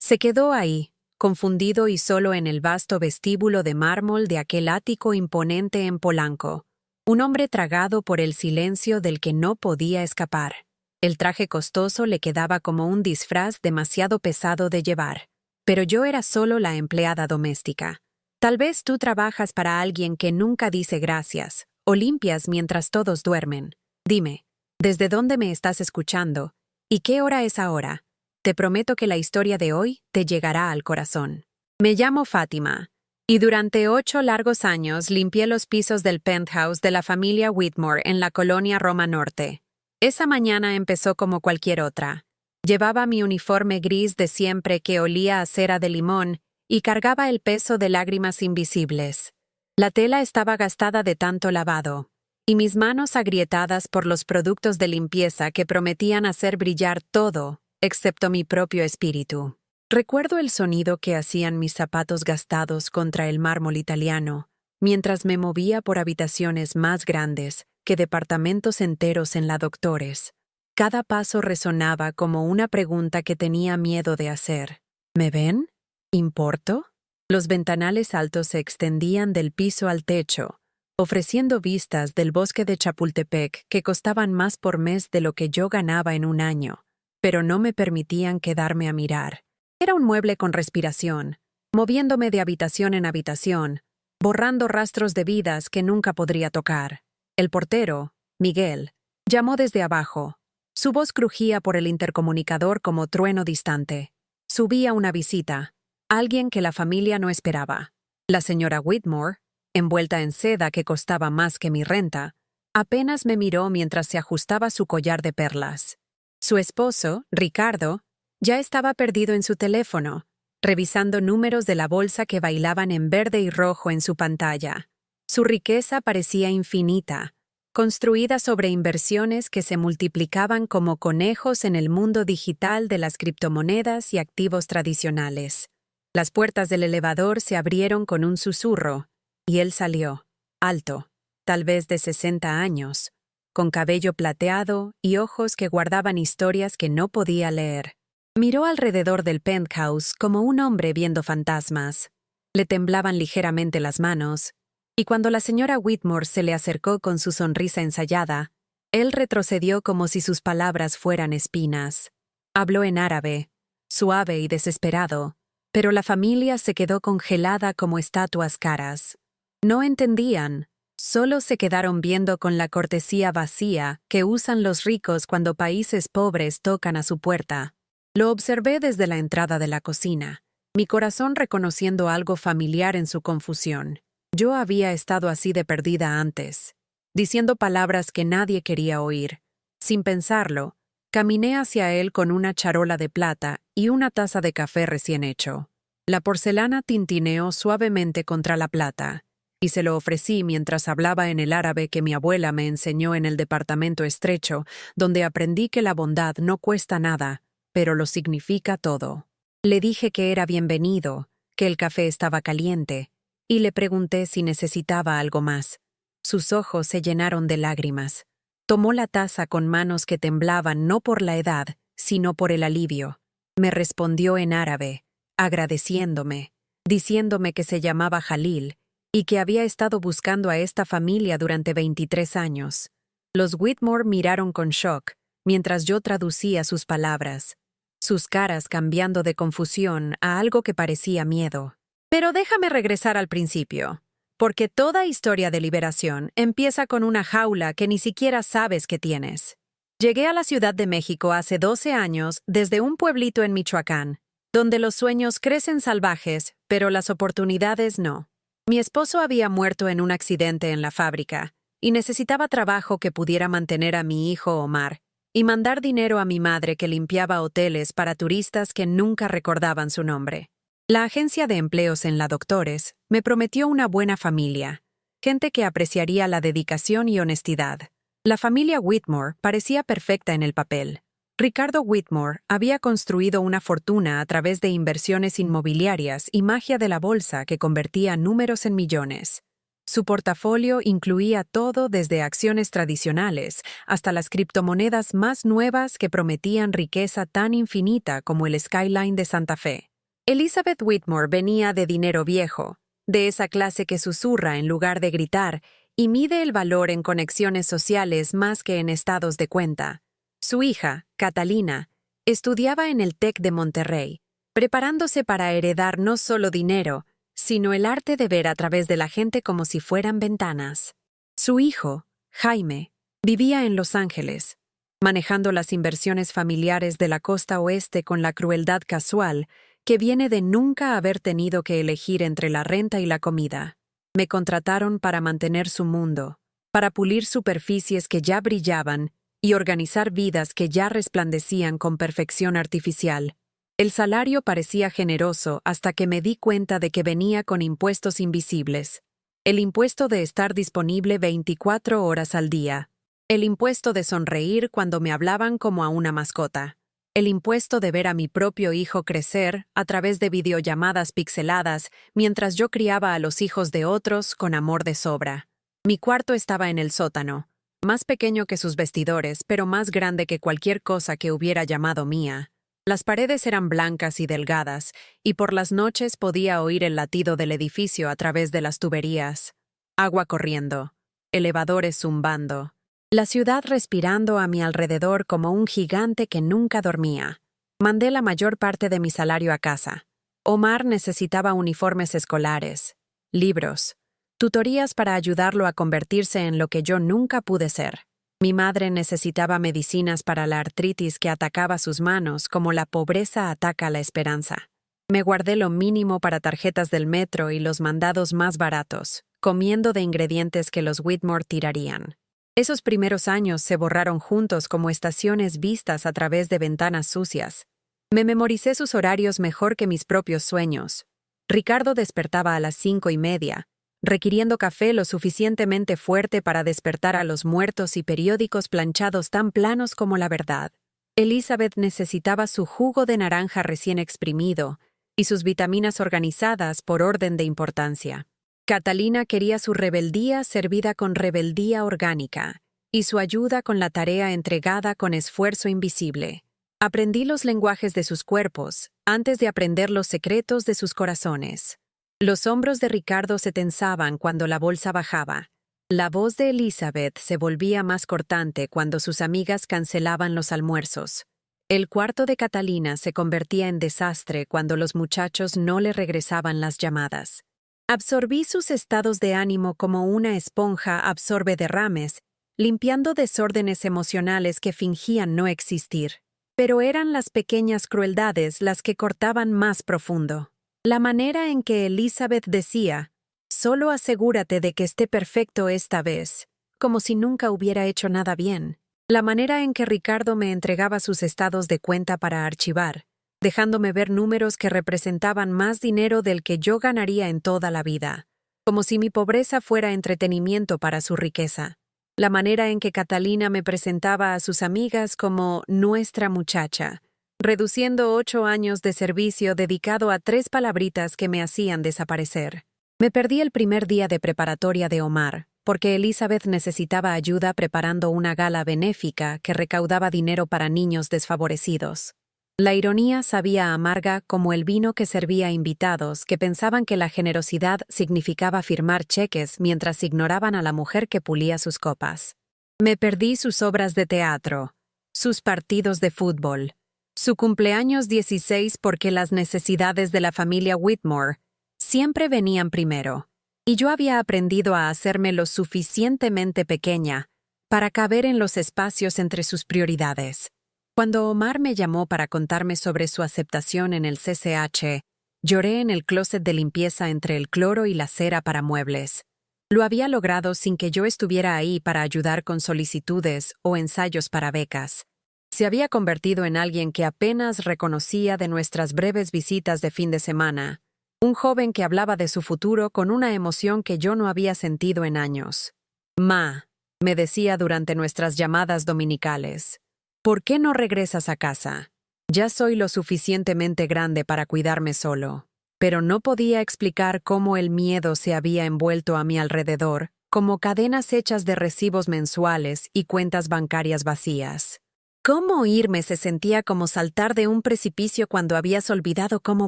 Se quedó ahí, confundido y solo en el vasto vestíbulo de mármol de aquel ático imponente en Polanco. Un hombre tragado por el silencio del que no podía escapar. El traje costoso le quedaba como un disfraz demasiado pesado de llevar. Pero yo era solo la empleada doméstica. Tal vez tú trabajas para alguien que nunca dice gracias, o limpias mientras todos duermen. Dime, ¿desde dónde me estás escuchando? ¿Y qué hora es ahora? Te prometo que la historia de hoy te llegará al corazón. Me llamo Fátima, y durante 8 largos años limpié los pisos del penthouse de la familia Whitmore en la colonia Roma Norte. Esa mañana empezó como cualquier otra. Llevaba mi uniforme gris de siempre que olía a cera de limón y cargaba el peso de lágrimas invisibles. La tela estaba gastada de tanto lavado, y mis manos agrietadas por los productos de limpieza que prometían hacer brillar todo, excepto mi propio espíritu. Recuerdo el sonido que hacían mis zapatos gastados contra el mármol italiano, mientras me movía por habitaciones más grandes que departamentos enteros en la Doctores. Cada paso resonaba como una pregunta que tenía miedo de hacer. ¿Me ven? ¿Importo? Los ventanales altos se extendían del piso al techo, ofreciendo vistas del bosque de Chapultepec que costaban más por mes de lo que yo ganaba en un año, pero no me permitían quedarme a mirar. Era un mueble con respiración, moviéndome de habitación en habitación, borrando rastros de vidas que nunca podría tocar. El portero, Miguel, llamó desde abajo. Su voz crujía por el intercomunicador como trueno distante. Subía una visita, alguien que la familia no esperaba. La señora Whitmore, envuelta en seda que costaba más que mi renta, apenas me miró mientras se ajustaba su collar de perlas. Su esposo, Ricardo, ya estaba perdido en su teléfono, revisando números de la bolsa que bailaban en verde y rojo en su pantalla. Su riqueza parecía infinita, construida sobre inversiones que se multiplicaban como conejos en el mundo digital de las criptomonedas y activos tradicionales. Las puertas del elevador se abrieron con un susurro, y él salió, alto, tal vez de 60 años, con cabello plateado y ojos que guardaban historias que no podía leer. Miró alrededor del penthouse como un hombre viendo fantasmas. Le temblaban ligeramente las manos, y cuando la señora Whitmore se le acercó con su sonrisa ensayada, él retrocedió como si sus palabras fueran espinas. Habló en árabe, suave y desesperado, pero la familia se quedó congelada como estatuas caras. No entendían, solo se quedaron viendo con la cortesía vacía que usan los ricos cuando países pobres tocan a su puerta. Lo observé desde la entrada de la cocina, mi corazón reconociendo algo familiar en su confusión. Yo había estado así de perdida antes, diciendo palabras que nadie quería oír. Sin pensarlo, caminé hacia él con una charola de plata y una taza de café recién hecho. La porcelana tintineó suavemente contra la plata, y se lo ofrecí mientras hablaba en el árabe que mi abuela me enseñó en el departamento estrecho, donde aprendí que la bondad no cuesta nada, pero lo significa todo. Le dije que era bienvenido, que el café estaba caliente, y le pregunté si necesitaba algo más. Sus ojos se llenaron de lágrimas. Tomó la taza con manos que temblaban no por la edad, sino por el alivio. Me respondió en árabe, agradeciéndome, diciéndome que se llamaba Jalil y que había estado buscando a esta familia durante 23 años. Los Whitmore miraron con shock, mientras yo traducía sus palabras, sus caras cambiando de confusión a algo que parecía miedo. Pero déjame regresar al principio, porque toda historia de liberación empieza con una jaula que ni siquiera sabes que tienes. Llegué a la Ciudad de México hace 12 años desde un pueblito en Michoacán, donde los sueños crecen salvajes, pero las oportunidades no. Mi esposo había muerto en un accidente en la fábrica, y necesitaba trabajo que pudiera mantener a mi hijo Omar, y mandar dinero a mi madre que limpiaba hoteles para turistas que nunca recordaban su nombre. La agencia de empleos en la Doctores me prometió una buena familia, gente que apreciaría la dedicación y honestidad. La familia Whitmore parecía perfecta en el papel. Ricardo Whitmore había construido una fortuna a través de inversiones inmobiliarias y magia de la bolsa que convertía números en millones. Su portafolio incluía todo desde acciones tradicionales hasta las criptomonedas más nuevas que prometían riqueza tan infinita como el Skyline de Santa Fe. Elizabeth Whitmore venía de dinero viejo, de esa clase que susurra en lugar de gritar y mide el valor en conexiones sociales más que en estados de cuenta. Su hija, Catalina, estudiaba en el TEC de Monterrey, preparándose para heredar no solo dinero, sino el arte de ver a través de la gente como si fueran ventanas. Su hijo, Jaime, vivía en Los Ángeles, manejando las inversiones familiares de la costa oeste con la crueldad casual que viene de nunca haber tenido que elegir entre la renta y la comida. Me contrataron para mantener su mundo, para pulir superficies que ya brillaban y organizar vidas que ya resplandecían con perfección artificial. El salario parecía generoso hasta que me di cuenta de que venía con impuestos invisibles. El impuesto de estar disponible 24 horas al día. El impuesto de sonreír cuando me hablaban como a una mascota. El impuesto de ver a mi propio hijo crecer a través de videollamadas pixeladas mientras yo criaba a los hijos de otros con amor de sobra. Mi cuarto estaba en el sótano, más pequeño que sus vestidores, pero más grande que cualquier cosa que hubiera llamado mía. Las paredes eran blancas y delgadas, y por las noches podía oír el latido del edificio a través de las tuberías. Agua corriendo, elevadores zumbando. La ciudad respirando a mi alrededor como un gigante que nunca dormía. Mandé la mayor parte de mi salario a casa. Omar necesitaba uniformes escolares, libros, tutorías para ayudarlo a convertirse en lo que yo nunca pude ser. Mi madre necesitaba medicinas para la artritis que atacaba sus manos como la pobreza ataca la esperanza. Me guardé lo mínimo para tarjetas del metro y los mandados más baratos, comiendo de ingredientes que los Whitmore tirarían. Esos primeros años se borraron juntos como estaciones vistas a través de ventanas sucias. Me memoricé sus horarios mejor que mis propios sueños. Ricardo despertaba a las 5:30, requiriendo café lo suficientemente fuerte para despertar a los muertos y periódicos planchados tan planos como la verdad. Elizabeth necesitaba su jugo de naranja recién exprimido y sus vitaminas organizadas por orden de importancia. Catalina quería su rebeldía servida con rebeldía orgánica y su ayuda con la tarea entregada con esfuerzo invisible. Aprendí los lenguajes de sus cuerpos antes de aprender los secretos de sus corazones. Los hombros de Ricardo se tensaban cuando la bolsa bajaba. La voz de Elizabeth se volvía más cortante cuando sus amigas cancelaban los almuerzos. El cuarto de Catalina se convertía en desastre cuando los muchachos no le regresaban las llamadas. Absorbí sus estados de ánimo como una esponja absorbe derrames, limpiando desórdenes emocionales que fingían no existir. Pero eran las pequeñas crueldades las que cortaban más profundo. La manera en que Elizabeth decía, «Solo asegúrate de que esté perfecto esta vez», como si nunca hubiera hecho nada bien. La manera en que Ricardo me entregaba sus estados de cuenta para archivar, dejándome ver números que representaban más dinero del que yo ganaría en toda la vida, como si mi pobreza fuera entretenimiento para su riqueza. La manera en que Catalina me presentaba a sus amigas como nuestra muchacha, reduciendo 8 años de servicio dedicado a 3 palabritas que me hacían desaparecer. Me perdí el primer día de preparatoria de Omar, porque Elizabeth necesitaba ayuda preparando una gala benéfica que recaudaba dinero para niños desfavorecidos. La ironía sabía amarga como el vino que servía a invitados que pensaban que la generosidad significaba firmar cheques mientras ignoraban a la mujer que pulía sus copas. Me perdí sus obras de teatro, sus partidos de fútbol, su cumpleaños 16 porque las necesidades de la familia Whitmore siempre venían primero, y yo había aprendido a hacerme lo suficientemente pequeña para caber en los espacios entre sus prioridades. Cuando Omar me llamó para contarme sobre su aceptación en el CCH, lloré en el closet de limpieza entre el cloro y la cera para muebles. Lo había logrado sin que yo estuviera ahí para ayudar con solicitudes o ensayos para becas. Se había convertido en alguien que apenas reconocía de nuestras breves visitas de fin de semana, un joven que hablaba de su futuro con una emoción que yo no había sentido en años. «Ma», me decía durante nuestras llamadas dominicales, «¿por qué no regresas a casa? Ya soy lo suficientemente grande para cuidarme solo». Pero no podía explicar cómo el miedo se había envuelto a mi alrededor, como cadenas hechas de recibos mensuales y cuentas bancarias vacías. Cómo irme se sentía como saltar de un precipicio cuando habías olvidado cómo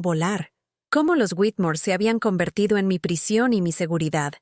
volar. Cómo los Whitmore se habían convertido en mi prisión y mi seguridad.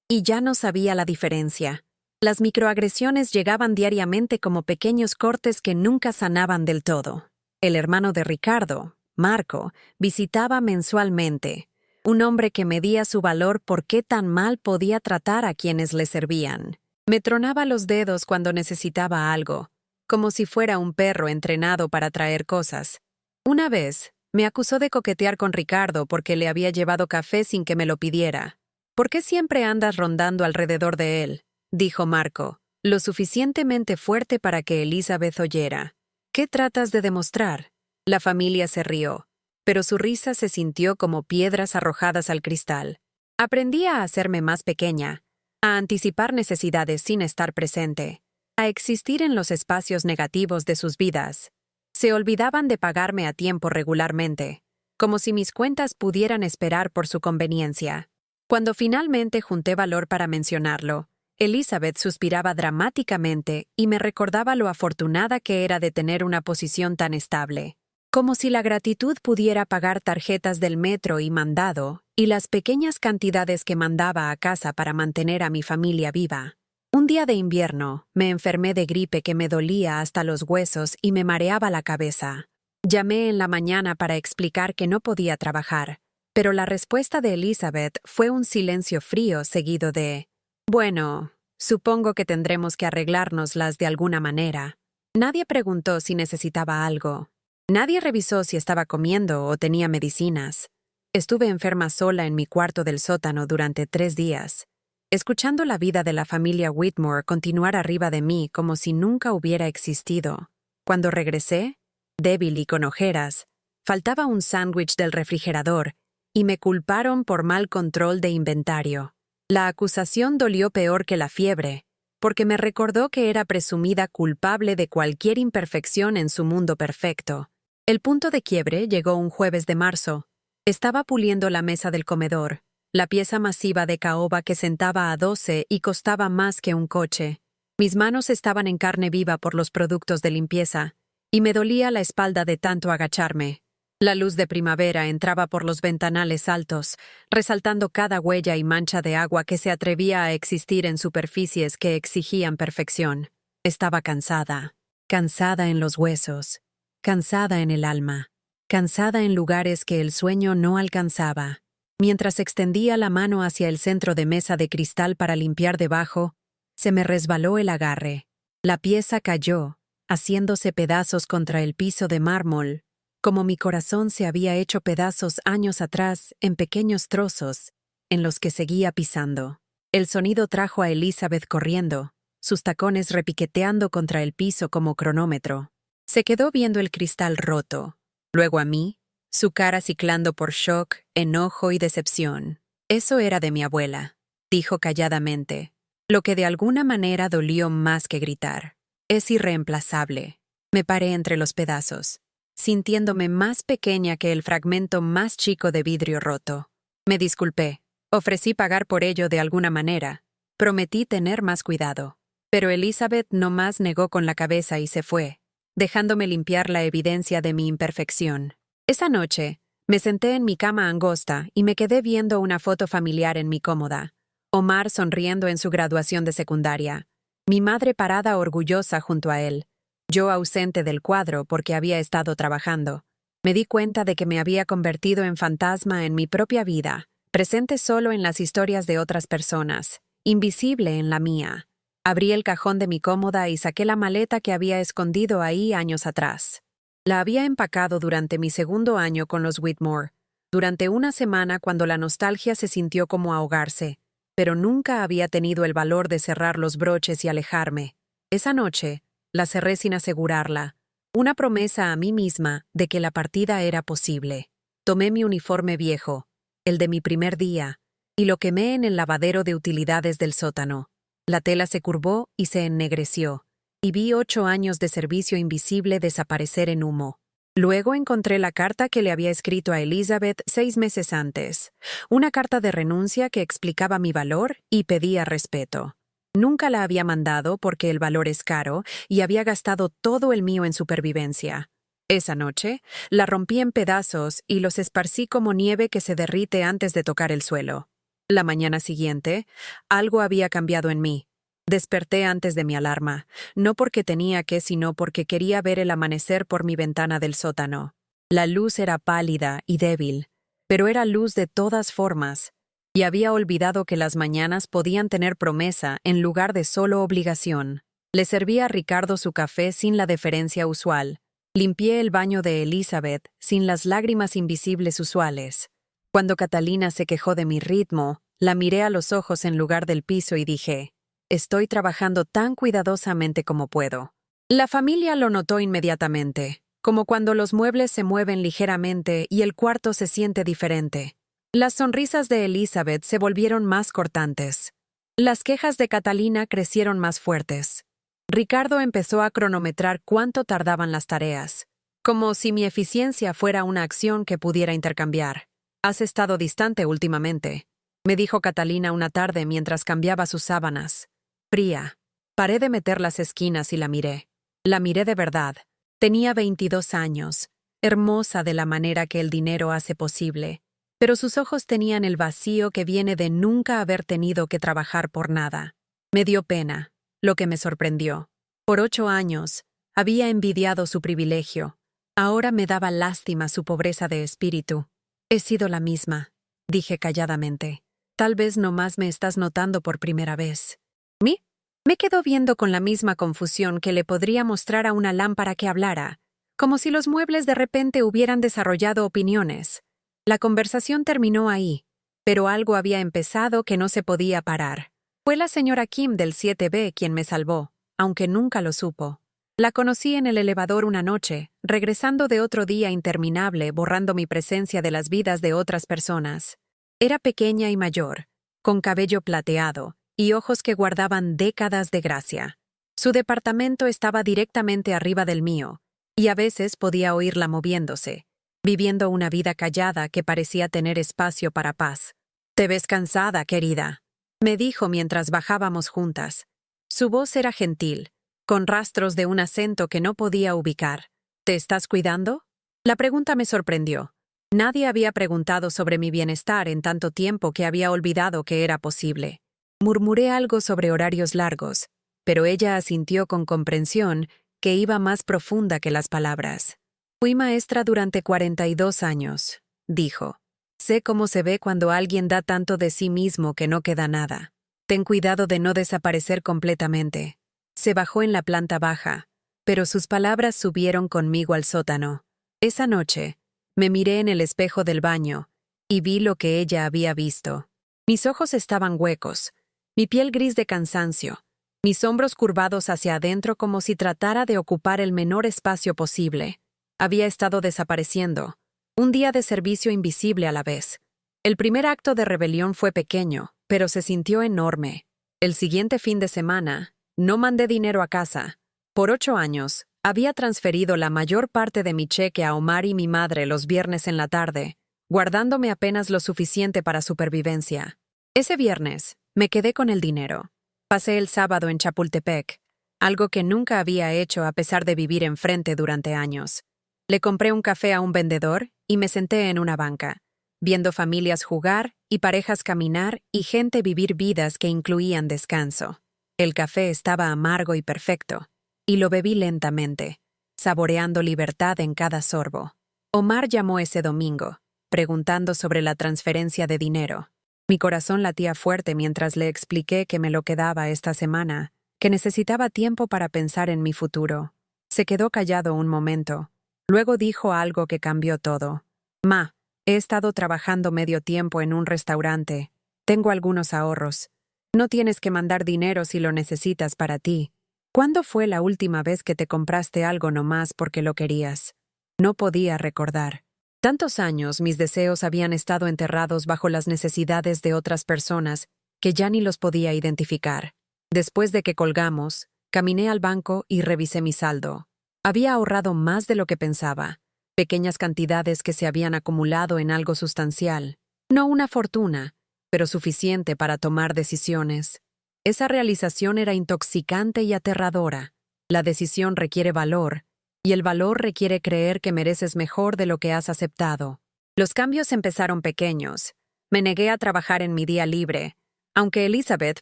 Y ya no sabía la diferencia. Las microagresiones llegaban diariamente como pequeños cortes que nunca sanaban del todo. El hermano de Ricardo, Marco, visitaba mensualmente. Un hombre que medía su valor por qué tan mal podía tratar a quienes le servían. Me tronaba los dedos cuando necesitaba algo, como si fuera un perro entrenado para traer cosas. Una vez, me acusó de coquetear con Ricardo porque le había llevado café sin que me lo pidiera. ¿Por qué siempre andas rondando alrededor de él?, dijo Marco, lo suficientemente fuerte para que Elizabeth oyera. ¿Qué tratas de demostrar? La familia se rió, pero su risa se sintió como piedras arrojadas al cristal. Aprendí a hacerme más pequeña, a anticipar necesidades sin estar presente, a existir en los espacios negativos de sus vidas. Se olvidaban de pagarme a tiempo regularmente, como si mis cuentas pudieran esperar por su conveniencia. Cuando finalmente junté valor para mencionarlo, Elizabeth suspiraba dramáticamente y me recordaba lo afortunada que era de tener una posición tan estable. Como si la gratitud pudiera pagar tarjetas del metro y mandado, y las pequeñas cantidades que mandaba a casa para mantener a mi familia viva. Un día de invierno, me enfermé de gripe que me dolía hasta los huesos y me mareaba la cabeza. Llamé en la mañana para explicar que no podía trabajar, pero la respuesta de Elizabeth fue un silencio frío seguido de: «Bueno, supongo que tendremos que arreglárnoslas de alguna manera». Nadie preguntó si necesitaba algo. Nadie revisó si estaba comiendo o tenía medicinas. Estuve enferma sola en mi cuarto del sótano durante 3 días, escuchando la vida de la familia Whitmore continuar arriba de mí como si nunca hubiera existido. Cuando regresé, débil y con ojeras, faltaba un sándwich del refrigerador y me culparon por mal control de inventario. La acusación dolió peor que la fiebre, porque me recordó que era presumida culpable de cualquier imperfección en su mundo perfecto. El punto de quiebre llegó un jueves de marzo. Estaba puliendo la mesa del comedor, la pieza masiva de caoba que sentaba a 12 y costaba más que un coche. Mis manos estaban en carne viva por los productos de limpieza, y me dolía la espalda de tanto agacharme. La luz de primavera entraba por los ventanales altos, resaltando cada huella y mancha de agua que se atrevía a existir en superficies que exigían perfección. Estaba cansada, cansada en los huesos, cansada en el alma, cansada en lugares que el sueño no alcanzaba. Mientras extendía la mano hacia el centro de mesa de cristal para limpiar debajo, se me resbaló el agarre. La pieza cayó, haciéndose pedazos contra el piso de mármol, como mi corazón se había hecho pedazos años atrás en pequeños trozos, en los que seguía pisando. El sonido trajo a Elizabeth corriendo, sus tacones repiqueteando contra el piso como cronómetro. Se quedó viendo el cristal roto, luego a mí, su cara ciclando por shock, enojo y decepción. «Eso era de mi abuela», dijo calladamente, lo que de alguna manera dolió más que gritar. «Es irreemplazable». Me paré entre los pedazos, sintiéndome más pequeña que el fragmento más chico de vidrio roto. Me disculpé. Ofrecí pagar por ello de alguna manera. Prometí tener más cuidado. Pero Elizabeth nomás negó con la cabeza y se fue, dejándome limpiar la evidencia de mi imperfección. Esa noche, me senté en mi cama angosta y me quedé viendo una foto familiar en mi cómoda. Omar sonriendo en su graduación de secundaria. Mi madre parada orgullosa junto a él. Yo ausente del cuadro porque había estado trabajando. Me di cuenta de que me había convertido en fantasma en mi propia vida, presente solo en las historias de otras personas, invisible en la mía. Abrí el cajón de mi cómoda y saqué la maleta que había escondido ahí años atrás. La había empacado durante mi segundo año con los Whitmore, durante una semana cuando la nostalgia se sintió como ahogarse, pero nunca había tenido el valor de cerrar los broches y alejarme. Esa noche, la cerré sin asegurarla, una promesa a mí misma de que la partida era posible. Tomé mi uniforme viejo, el de mi primer día, y lo quemé en el lavadero de utilidades del sótano. La tela se curvó y se ennegreció, y vi 8 años de servicio invisible desaparecer en humo. Luego encontré la carta que le había escrito a Elizabeth 6 meses antes, una carta de renuncia que explicaba mi valor y pedía respeto. Nunca la había mandado porque el valor es caro y había gastado todo el mío en supervivencia. Esa noche, la rompí en pedazos y los esparcí como nieve que se derrite antes de tocar el suelo. La mañana siguiente, algo había cambiado en mí. Desperté antes de mi alarma, no porque tenía que, sino porque quería ver el amanecer por mi ventana del sótano. La luz era pálida y débil, pero era luz de todas formas, y había olvidado que las mañanas podían tener promesa en lugar de solo obligación. Le serví a Ricardo su café sin la deferencia usual. Limpié el baño de Elizabeth sin las lágrimas invisibles usuales. Cuando Catalina se quejó de mi ritmo, la miré a los ojos en lugar del piso y dije: estoy trabajando tan cuidadosamente como puedo. La familia lo notó inmediatamente, como cuando los muebles se mueven ligeramente y el cuarto se siente diferente. Las sonrisas de Elizabeth se volvieron más cortantes. Las quejas de Catalina crecieron más fuertes. Ricardo empezó a cronometrar cuánto tardaban las tareas, como si mi eficiencia fuera una acción que pudiera intercambiar. «Has estado distante últimamente», me dijo Catalina una tarde mientras cambiaba sus sábanas. Fría. Paré de meter las esquinas y la miré. La miré de verdad. Tenía 22 años, hermosa de la manera que el dinero hace posible, pero sus ojos tenían el vacío que viene de nunca haber tenido que trabajar por nada. Me dio pena, lo que me sorprendió. Por 8 años, había envidiado su privilegio. Ahora me daba lástima su pobreza de espíritu. He sido la misma, dije calladamente. Tal vez nomás me estás notando por primera vez. ¿Mí? Me quedó viendo con la misma confusión que le podría mostrar a una lámpara que hablara, como si los muebles de repente hubieran desarrollado opiniones. La conversación terminó ahí, pero algo había empezado que no se podía parar. Fue la señora Kim del 7B quien me salvó, aunque nunca lo supo. La conocí en el elevador una noche, regresando de otro día interminable, borrando mi presencia de las vidas de otras personas. Era pequeña y mayor, con cabello plateado y ojos que guardaban décadas de gracia. Su departamento estaba directamente arriba del mío, y a veces podía oírla moviéndose, viviendo una vida callada que parecía tener espacio para paz. «Te ves cansada, querida», me dijo mientras bajábamos juntas. Su voz era gentil, con rastros de un acento que no podía ubicar. «¿Te estás cuidando?». La pregunta me sorprendió. Nadie había preguntado sobre mi bienestar en tanto tiempo que había olvidado que era posible. Murmuré algo sobre horarios largos, pero ella asintió con comprensión que iba más profunda que las palabras. «Fui maestra durante 42 años», dijo. «Sé cómo se ve cuando alguien da tanto de sí mismo que no queda nada. Ten cuidado de no desaparecer completamente». Se bajó en la planta baja, pero sus palabras subieron conmigo al sótano. Esa noche, me miré en el espejo del baño y vi lo que ella había visto. Mis ojos estaban huecos, mi piel gris de cansancio, mis hombros curvados hacia adentro como si tratara de ocupar el menor espacio posible. Había estado desapareciendo, un día de servicio invisible a la vez. El primer acto de rebelión fue pequeño, pero se sintió enorme. El siguiente fin de semana, no mandé dinero a casa. Por 8 años, había transferido la mayor parte de mi cheque a Omar y mi madre los viernes en la tarde, guardándome apenas lo suficiente para supervivencia. Ese viernes, me quedé con el dinero. Pasé el sábado en Chapultepec, algo que nunca había hecho a pesar de vivir enfrente durante años. Le compré un café a un vendedor y me senté en una banca, viendo familias jugar y parejas caminar y gente vivir vidas que incluían descanso. El café estaba amargo y perfecto, y lo bebí lentamente, saboreando libertad en cada sorbo. Omar llamó ese domingo, preguntando sobre la transferencia de dinero. Mi corazón latía fuerte mientras le expliqué que me lo quedaba esta semana, que necesitaba tiempo para pensar en mi futuro. Se quedó callado un momento. Luego dijo algo que cambió todo. «Ma, he estado trabajando medio tiempo en un restaurante. Tengo algunos ahorros. No tienes que mandar dinero si lo necesitas para ti. ¿Cuándo fue la última vez que te compraste algo nomás porque lo querías?». No podía recordar. Tantos años mis deseos habían estado enterrados bajo las necesidades de otras personas que ya ni los podía identificar. Después de que colgamos, caminé al banco y revisé mi saldo. Había ahorrado más de lo que pensaba, pequeñas cantidades que se habían acumulado en algo sustancial. No una fortuna, pero suficiente para tomar decisiones. Esa realización era intoxicante y aterradora. La decisión requiere valor, y el valor requiere creer que mereces mejor de lo que has aceptado. Los cambios empezaron pequeños. Me negué a trabajar en mi día libre, aunque Elizabeth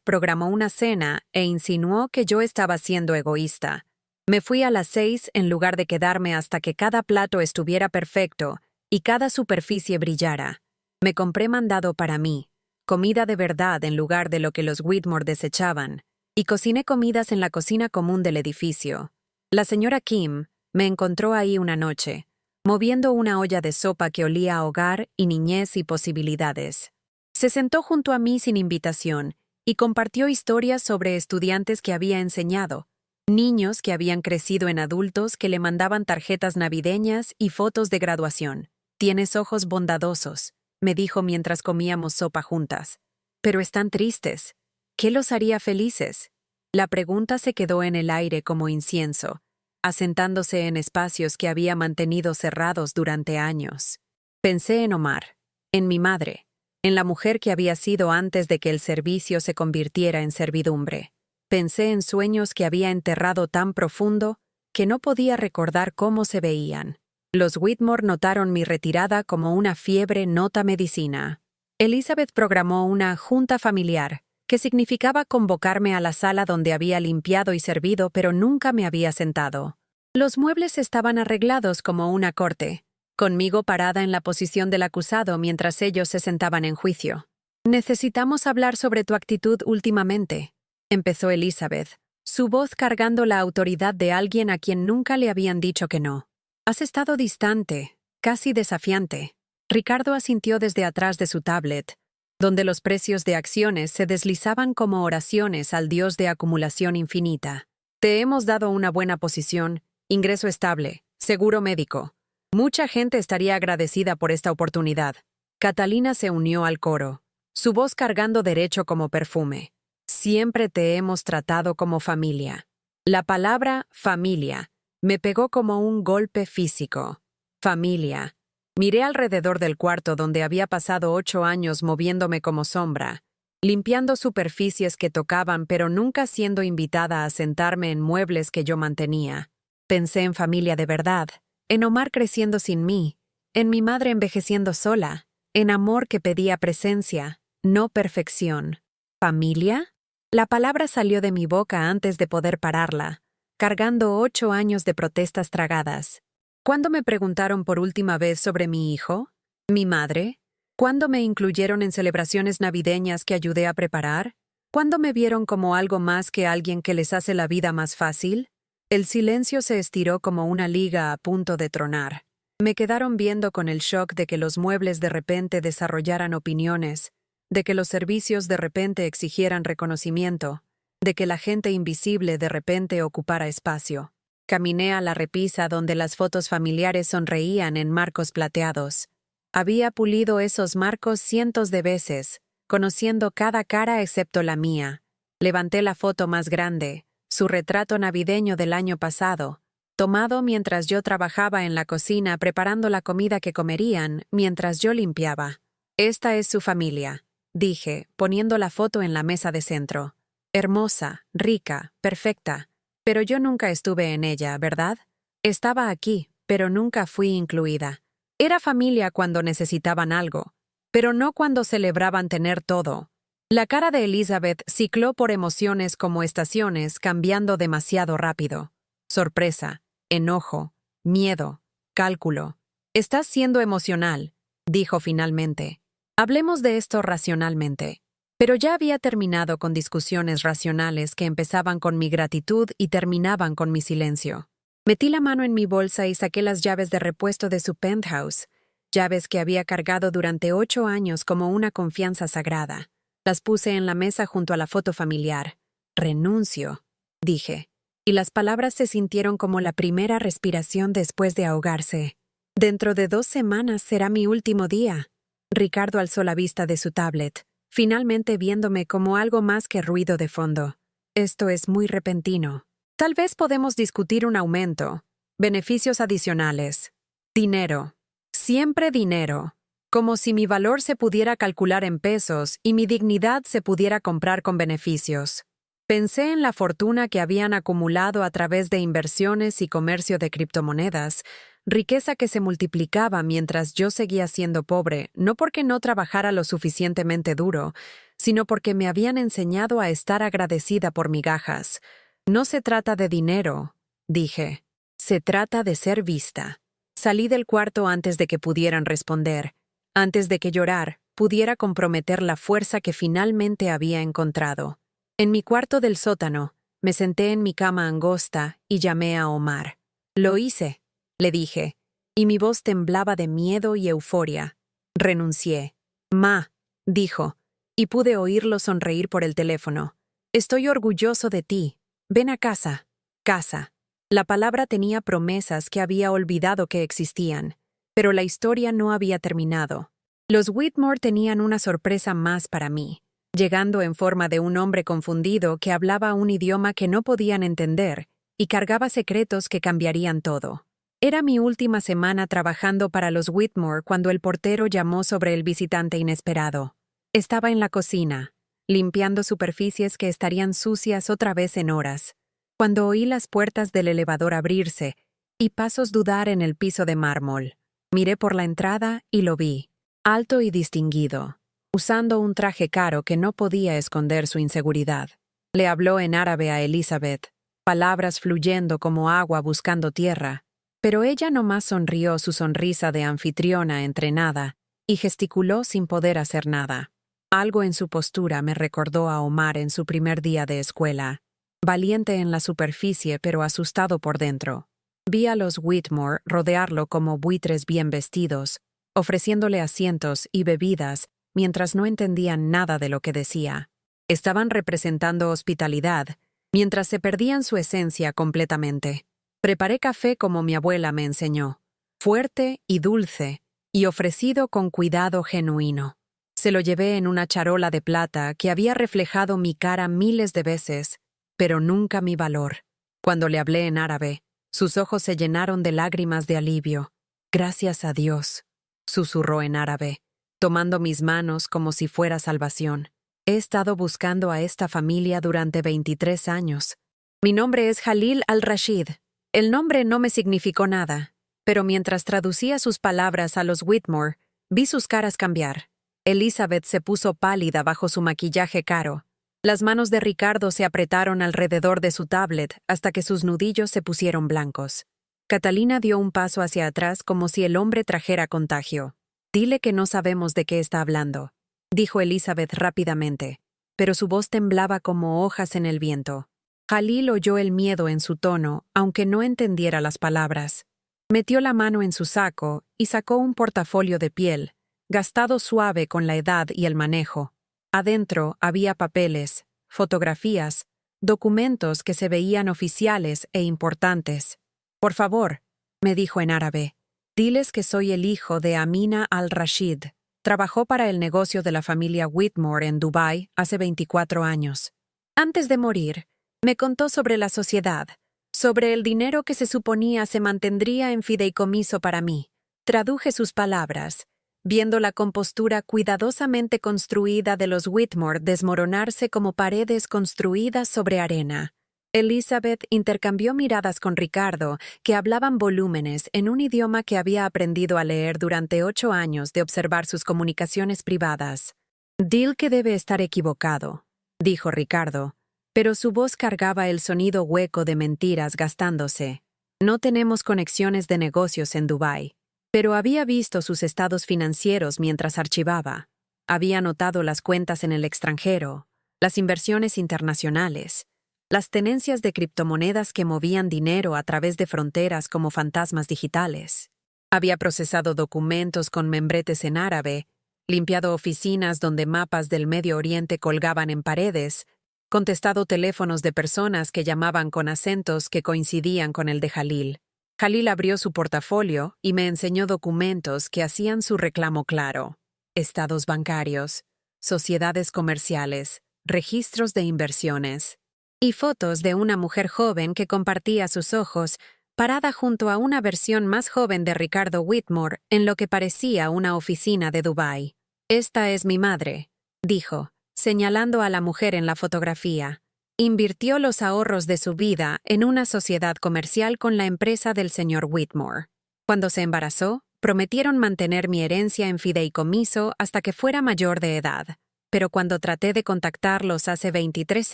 programó una cena e insinuó que yo estaba siendo egoísta. Me fui a las 6 en lugar de quedarme hasta que cada plato estuviera perfecto y cada superficie brillara. Me compré mandado para mí, comida de verdad en lugar de lo que los Whitmore desechaban, y cociné comidas en la cocina común del edificio. La señora Kim me encontró ahí una noche, moviendo una olla de sopa que olía a hogar y niñez y posibilidades. Se sentó junto a mí sin invitación y compartió historias sobre estudiantes que había enseñado, niños que habían crecido en adultos que le mandaban tarjetas navideñas y fotos de graduación. «Tienes ojos bondadosos», me dijo mientras comíamos sopa juntas. «Pero están tristes. ¿Qué los haría felices?» La pregunta se quedó en el aire como incienso, asentándose en espacios que había mantenido cerrados durante años. Pensé en Omar, en mi madre, en la mujer que había sido antes de que el servicio se convirtiera en servidumbre. Pensé en sueños que había enterrado tan profundo que no podía recordar cómo se veían. Los Whitmore notaron mi retirada como una fiebre nota medicina. Elizabeth programó una junta familiar, que significaba convocarme a la sala donde había limpiado y servido, pero nunca me había sentado. Los muebles estaban arreglados como una corte, conmigo parada en la posición del acusado mientras ellos se sentaban en juicio. «Necesitamos hablar sobre tu actitud últimamente», empezó Elizabeth, su voz cargando la autoridad de alguien a quien nunca le habían dicho que no. «Has estado distante, casi desafiante». Ricardo asintió desde atrás de su tablet, donde los precios de acciones se deslizaban como oraciones al Dios de acumulación infinita. «Te hemos dado una buena posición, ingreso estable, seguro médico. Mucha gente estaría agradecida por esta oportunidad». Catalina se unió al coro, su voz cargando derecho como perfume. «Siempre te hemos tratado como familia». La palabra familia me pegó como un golpe físico. Familia. Miré alrededor del cuarto donde había pasado 8 años moviéndome como sombra, limpiando superficies que tocaban pero nunca siendo invitada a sentarme en muebles que yo mantenía. Pensé en familia de verdad, en Omar creciendo sin mí, en mi madre envejeciendo sola, en amor que pedía presencia, no perfección. ¿Familia? La palabra salió de mi boca antes de poder pararla, cargando 8 años de protestas tragadas. ¿Cuándo me preguntaron por última vez sobre mi hijo? ¿Mi madre? ¿Cuándo me incluyeron en celebraciones navideñas que ayudé a preparar? ¿Cuándo me vieron como algo más que alguien que les hace la vida más fácil? El silencio se estiró como una liga a punto de tronar. Me quedaron viendo con el shock de que los muebles de repente desarrollaran opiniones, de que los servicios de repente exigieran reconocimiento, de que la gente invisible de repente ocupara espacio. Caminé a la repisa donde las fotos familiares sonreían en marcos plateados. Había pulido esos marcos cientos de veces, conociendo cada cara excepto la mía. Levanté la foto más grande, su retrato navideño del año pasado, tomado mientras yo trabajaba en la cocina preparando la comida que comerían mientras yo limpiaba. «Esta es su familia», dije, poniendo la foto en la mesa de centro. «Hermosa, rica, perfecta. Pero yo nunca estuve en ella, ¿verdad? Estaba aquí, pero nunca fui incluida. Era familia cuando necesitaban algo, pero no cuando celebraban tener todo». La cara de Elizabeth cicló por emociones como estaciones, cambiando demasiado rápido. Sorpresa, enojo, miedo, cálculo. «Estás siendo emocional», dijo finalmente. «Hablemos de esto racionalmente». Pero ya había terminado con discusiones racionales que empezaban con mi gratitud y terminaban con mi silencio. Metí la mano en mi bolsa y saqué las llaves de repuesto de su penthouse, llaves que había cargado durante 8 años como una confianza sagrada. Las puse en la mesa junto a la foto familiar. «Renuncio», dije, y las palabras se sintieron como la primera respiración después de ahogarse. «Dentro de 2 semanas será mi último día». Ricardo alzó la vista de su tablet, finalmente viéndome como algo más que ruido de fondo. «Esto es muy repentino. Tal vez podemos discutir un aumento, beneficios adicionales. Dinero. Siempre dinero. Como si mi valor se pudiera calcular en pesos y mi dignidad se pudiera comprar con beneficios». Pensé en la fortuna que habían acumulado a través de inversiones y comercio de criptomonedas, riqueza que se multiplicaba mientras yo seguía siendo pobre, no porque no trabajara lo suficientemente duro, sino porque me habían enseñado a estar agradecida por migajas. No se trata de dinero, dije. Se trata de ser vista. Salí del cuarto antes de que pudieran responder, antes de que llorar pudiera comprometer la fuerza que finalmente había encontrado. En mi cuarto del sótano, me senté en mi cama angosta y llamé a Omar. Lo hice, le dije, y mi voz temblaba de miedo y euforia. Renuncié. Ma, dijo, y pude oírlo sonreír por el teléfono. Estoy orgulloso de ti. Ven a casa. Casa. La palabra tenía promesas que había olvidado que existían, pero la historia no había terminado. Los Whitmore tenían una sorpresa más para mí, llegando en forma de un hombre confundido que hablaba un idioma que no podían entender y cargaba secretos que cambiarían todo. Era mi última semana trabajando para los Whitmore cuando el portero llamó sobre el visitante inesperado. Estaba en la cocina, limpiando superficies que estarían sucias otra vez en horas, cuando oí las puertas del elevador abrirse y pasos dudar en el piso de mármol. Miré por la entrada y lo vi, alto y distinguido, usando un traje caro que no podía esconder su inseguridad. Le habló en árabe a Elizabeth, palabras fluyendo como agua buscando tierra, pero ella nomás sonrió su sonrisa de anfitriona entrenada y gesticuló sin poder hacer nada. Algo en su postura me recordó a Omar en su primer día de escuela, valiente en la superficie pero asustado por dentro. Vi a los Whitmore rodearlo como buitres bien vestidos, ofreciéndole asientos y bebidas mientras no entendían nada de lo que decía. Estaban representando hospitalidad, mientras se perdían su esencia completamente. Preparé café como mi abuela me enseñó, fuerte y dulce, y ofrecido con cuidado genuino. Se lo llevé en una charola de plata que había reflejado mi cara miles de veces, pero nunca mi valor. Cuando le hablé en árabe, sus ojos se llenaron de lágrimas de alivio. «Gracias a Dios», susurró en árabe, tomando mis manos como si fuera salvación. «He estado buscando a esta familia durante 23 años. Mi nombre es Jalil al-Rashid». El nombre no me significó nada, pero mientras traducía sus palabras a los Whitmore, vi sus caras cambiar. Elizabeth se puso pálida bajo su maquillaje caro. Las manos de Ricardo se apretaron alrededor de su tablet hasta que sus nudillos se pusieron blancos. Catalina dio un paso hacia atrás como si el hombre trajera contagio. «Dile que no sabemos de qué está hablando», dijo Elizabeth rápidamente, pero su voz temblaba como hojas en el viento. Jalil oyó el miedo en su tono, aunque no entendiera las palabras. Metió la mano en su saco y sacó un portafolio de piel, gastado suave con la edad y el manejo. Adentro había papeles, fotografías, documentos que se veían oficiales e importantes. «Por favor», me dijo en árabe, «diles que soy el hijo de Amina al-Rashid. Trabajó para el negocio de la familia Whitmore en Dubái hace 24 años. Antes de morir, me contó sobre la sociedad, sobre el dinero que se suponía se mantendría en fideicomiso para mí». Traduje sus palabras, viendo la compostura cuidadosamente construida de los Whitmore desmoronarse como paredes construidas sobre arena. Elizabeth intercambió miradas con Ricardo, que hablaban volúmenes en un idioma que había aprendido a leer durante 8 años de observar sus comunicaciones privadas. «Dil que debe estar equivocado», dijo Ricardo, pero su voz cargaba el sonido hueco de mentiras gastándose. «No tenemos conexiones de negocios en Dubái». Pero había visto sus estados financieros mientras archivaba. Había notado las cuentas en el extranjero, las inversiones internacionales, las tenencias de criptomonedas que movían dinero a través de fronteras como fantasmas digitales. Había procesado documentos con membretes en árabe, limpiado oficinas donde mapas del Medio Oriente colgaban en paredes, contestado teléfonos de personas que llamaban con acentos que coincidían con el de Jalil. Jalil abrió su portafolio y me enseñó documentos que hacían su reclamo claro. Estados bancarios, sociedades comerciales, registros de inversiones y fotos de una mujer joven que compartía sus ojos, parada junto a una versión más joven de Ricardo Whitmore en lo que parecía una oficina de Dubái. «Esta es mi madre», dijo, señalando a la mujer en la fotografía, Invirtió los ahorros de su vida en una sociedad comercial con la empresa del señor Whitmore. Cuando se embarazó, prometieron mantener mi herencia en fideicomiso hasta que fuera mayor de edad, pero cuando traté de contactarlos hace 23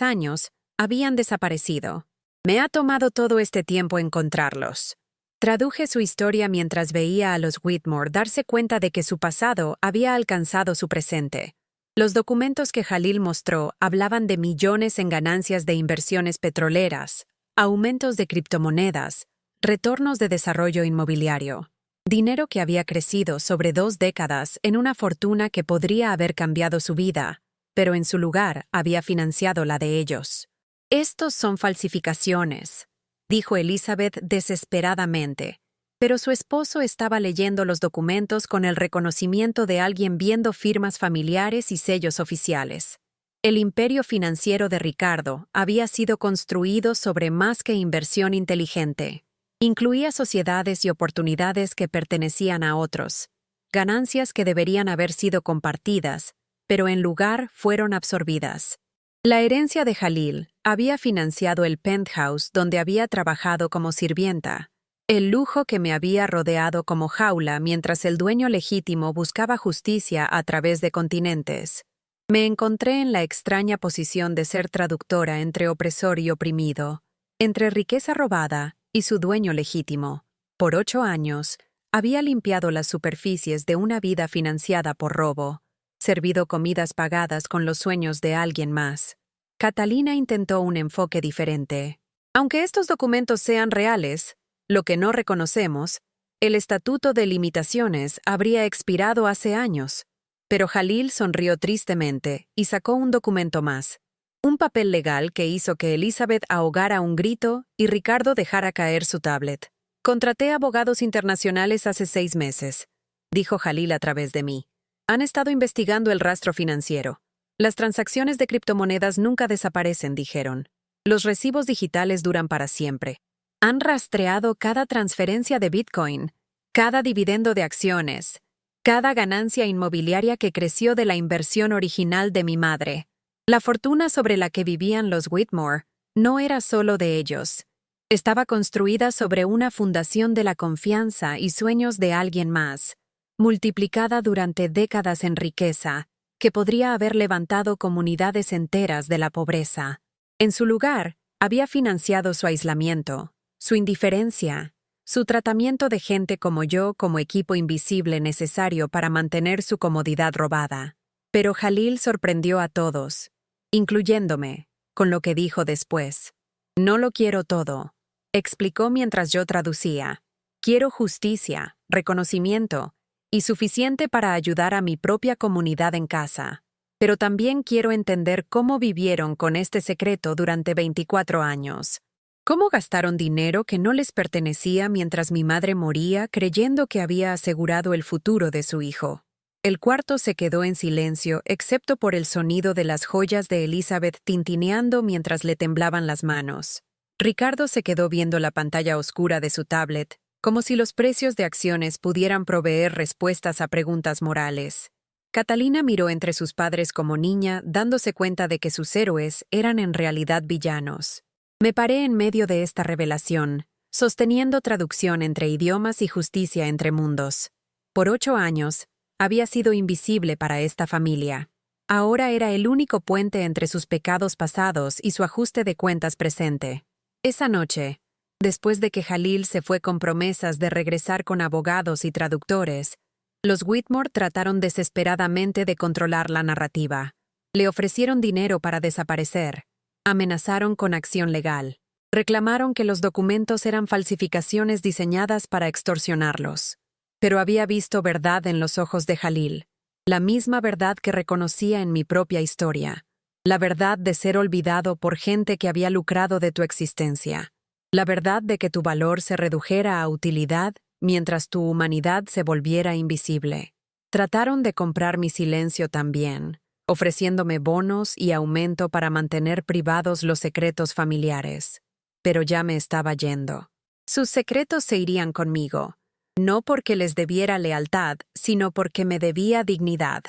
años, habían desaparecido. Me ha tomado todo este tiempo encontrarlos. Traduje su historia mientras veía a los Whitmore darse cuenta de que su pasado había alcanzado su presente. Los documentos que Jalil mostró hablaban de millones en ganancias de inversiones petroleras, aumentos de criptomonedas, retornos de desarrollo inmobiliario. Dinero que había crecido sobre 2 décadas en una fortuna que podría haber cambiado su vida, pero en su lugar había financiado la de ellos. «Estos son falsificaciones», dijo Elizabeth desesperadamente, pero su esposo estaba leyendo los documentos con el reconocimiento de alguien viendo firmas familiares y sellos oficiales. El imperio financiero de Ricardo había sido construido sobre más que inversión inteligente. Incluía sociedades y oportunidades que pertenecían a otros, ganancias que deberían haber sido compartidas, pero en lugar fueron absorbidas. La herencia de Jalil había financiado el penthouse donde había trabajado como sirvienta, el lujo que me había rodeado como jaula mientras el dueño legítimo buscaba justicia a través de continentes. Me encontré en la extraña posición de ser traductora entre opresor y oprimido, entre riqueza robada y su dueño legítimo. Por 8 años, había limpiado las superficies de una vida financiada por robo, servido comidas pagadas con los sueños de alguien más. Catalina intentó un enfoque diferente. Aunque estos documentos sean reales, lo que no reconocemos, el Estatuto de Limitaciones habría expirado hace años. Pero Jalil sonrió tristemente y sacó un documento más. Un papel legal que hizo que Elizabeth ahogara un grito y Ricardo dejara caer su tablet. «Contraté abogados internacionales hace 6 meses», dijo Jalil a través de mí. «Han estado investigando el rastro financiero. Las transacciones de criptomonedas nunca desaparecen», dijeron. «Los recibos digitales duran para siempre. Han rastreado cada transferencia de Bitcoin, cada dividendo de acciones, cada ganancia inmobiliaria que creció de la inversión original de mi madre. La fortuna sobre la que vivían los Whitmore no era solo de ellos. Estaba construida sobre una fundación de la confianza y sueños de alguien más, multiplicada durante décadas en riqueza, que podría haber levantado comunidades enteras de la pobreza. En su lugar, había financiado su aislamiento, su indiferencia, su tratamiento de gente como yo como equipo invisible necesario para mantener su comodidad robada. Pero Jalil sorprendió a todos, incluyéndome, con lo que dijo después. «No lo quiero todo», explicó mientras yo traducía. «Quiero justicia, reconocimiento, y suficiente para ayudar a mi propia comunidad en casa. Pero también quiero entender cómo vivieron con este secreto durante 24 años. ¿Cómo gastaron dinero que no les pertenecía mientras mi madre moría creyendo que había asegurado el futuro de su hijo?» El cuarto se quedó en silencio excepto por el sonido de las joyas de Elizabeth tintineando mientras le temblaban las manos. Ricardo se quedó viendo la pantalla oscura de su tablet, como si los precios de acciones pudieran proveer respuestas a preguntas morales. Catalina miró entre sus padres como niña, dándose cuenta de que sus héroes eran en realidad villanos. Me paré en medio de esta revelación, sosteniendo traducción entre idiomas y justicia entre mundos. Por 8 años, había sido invisible para esta familia. Ahora era el único puente entre sus pecados pasados y su ajuste de cuentas presente. Esa noche, después de que Jalil se fue con promesas de regresar con abogados y traductores, los Whitmore trataron desesperadamente de controlar la narrativa. Le ofrecieron dinero para desaparecer. Amenazaron con acción legal. Reclamaron que los documentos eran falsificaciones diseñadas para extorsionarlos. Pero había visto verdad en los ojos de Jalil, la misma verdad que reconocía en mi propia historia, la verdad de ser olvidado por gente que había lucrado de tu existencia, la verdad de que tu valor se redujera a utilidad mientras tu humanidad se volviera invisible. Trataron de comprar mi silencio también, ofreciéndome bonos y aumento para mantener privados los secretos familiares. Pero ya me estaba yendo. Sus secretos se irían conmigo, no porque les debiera lealtad, sino porque me debía dignidad.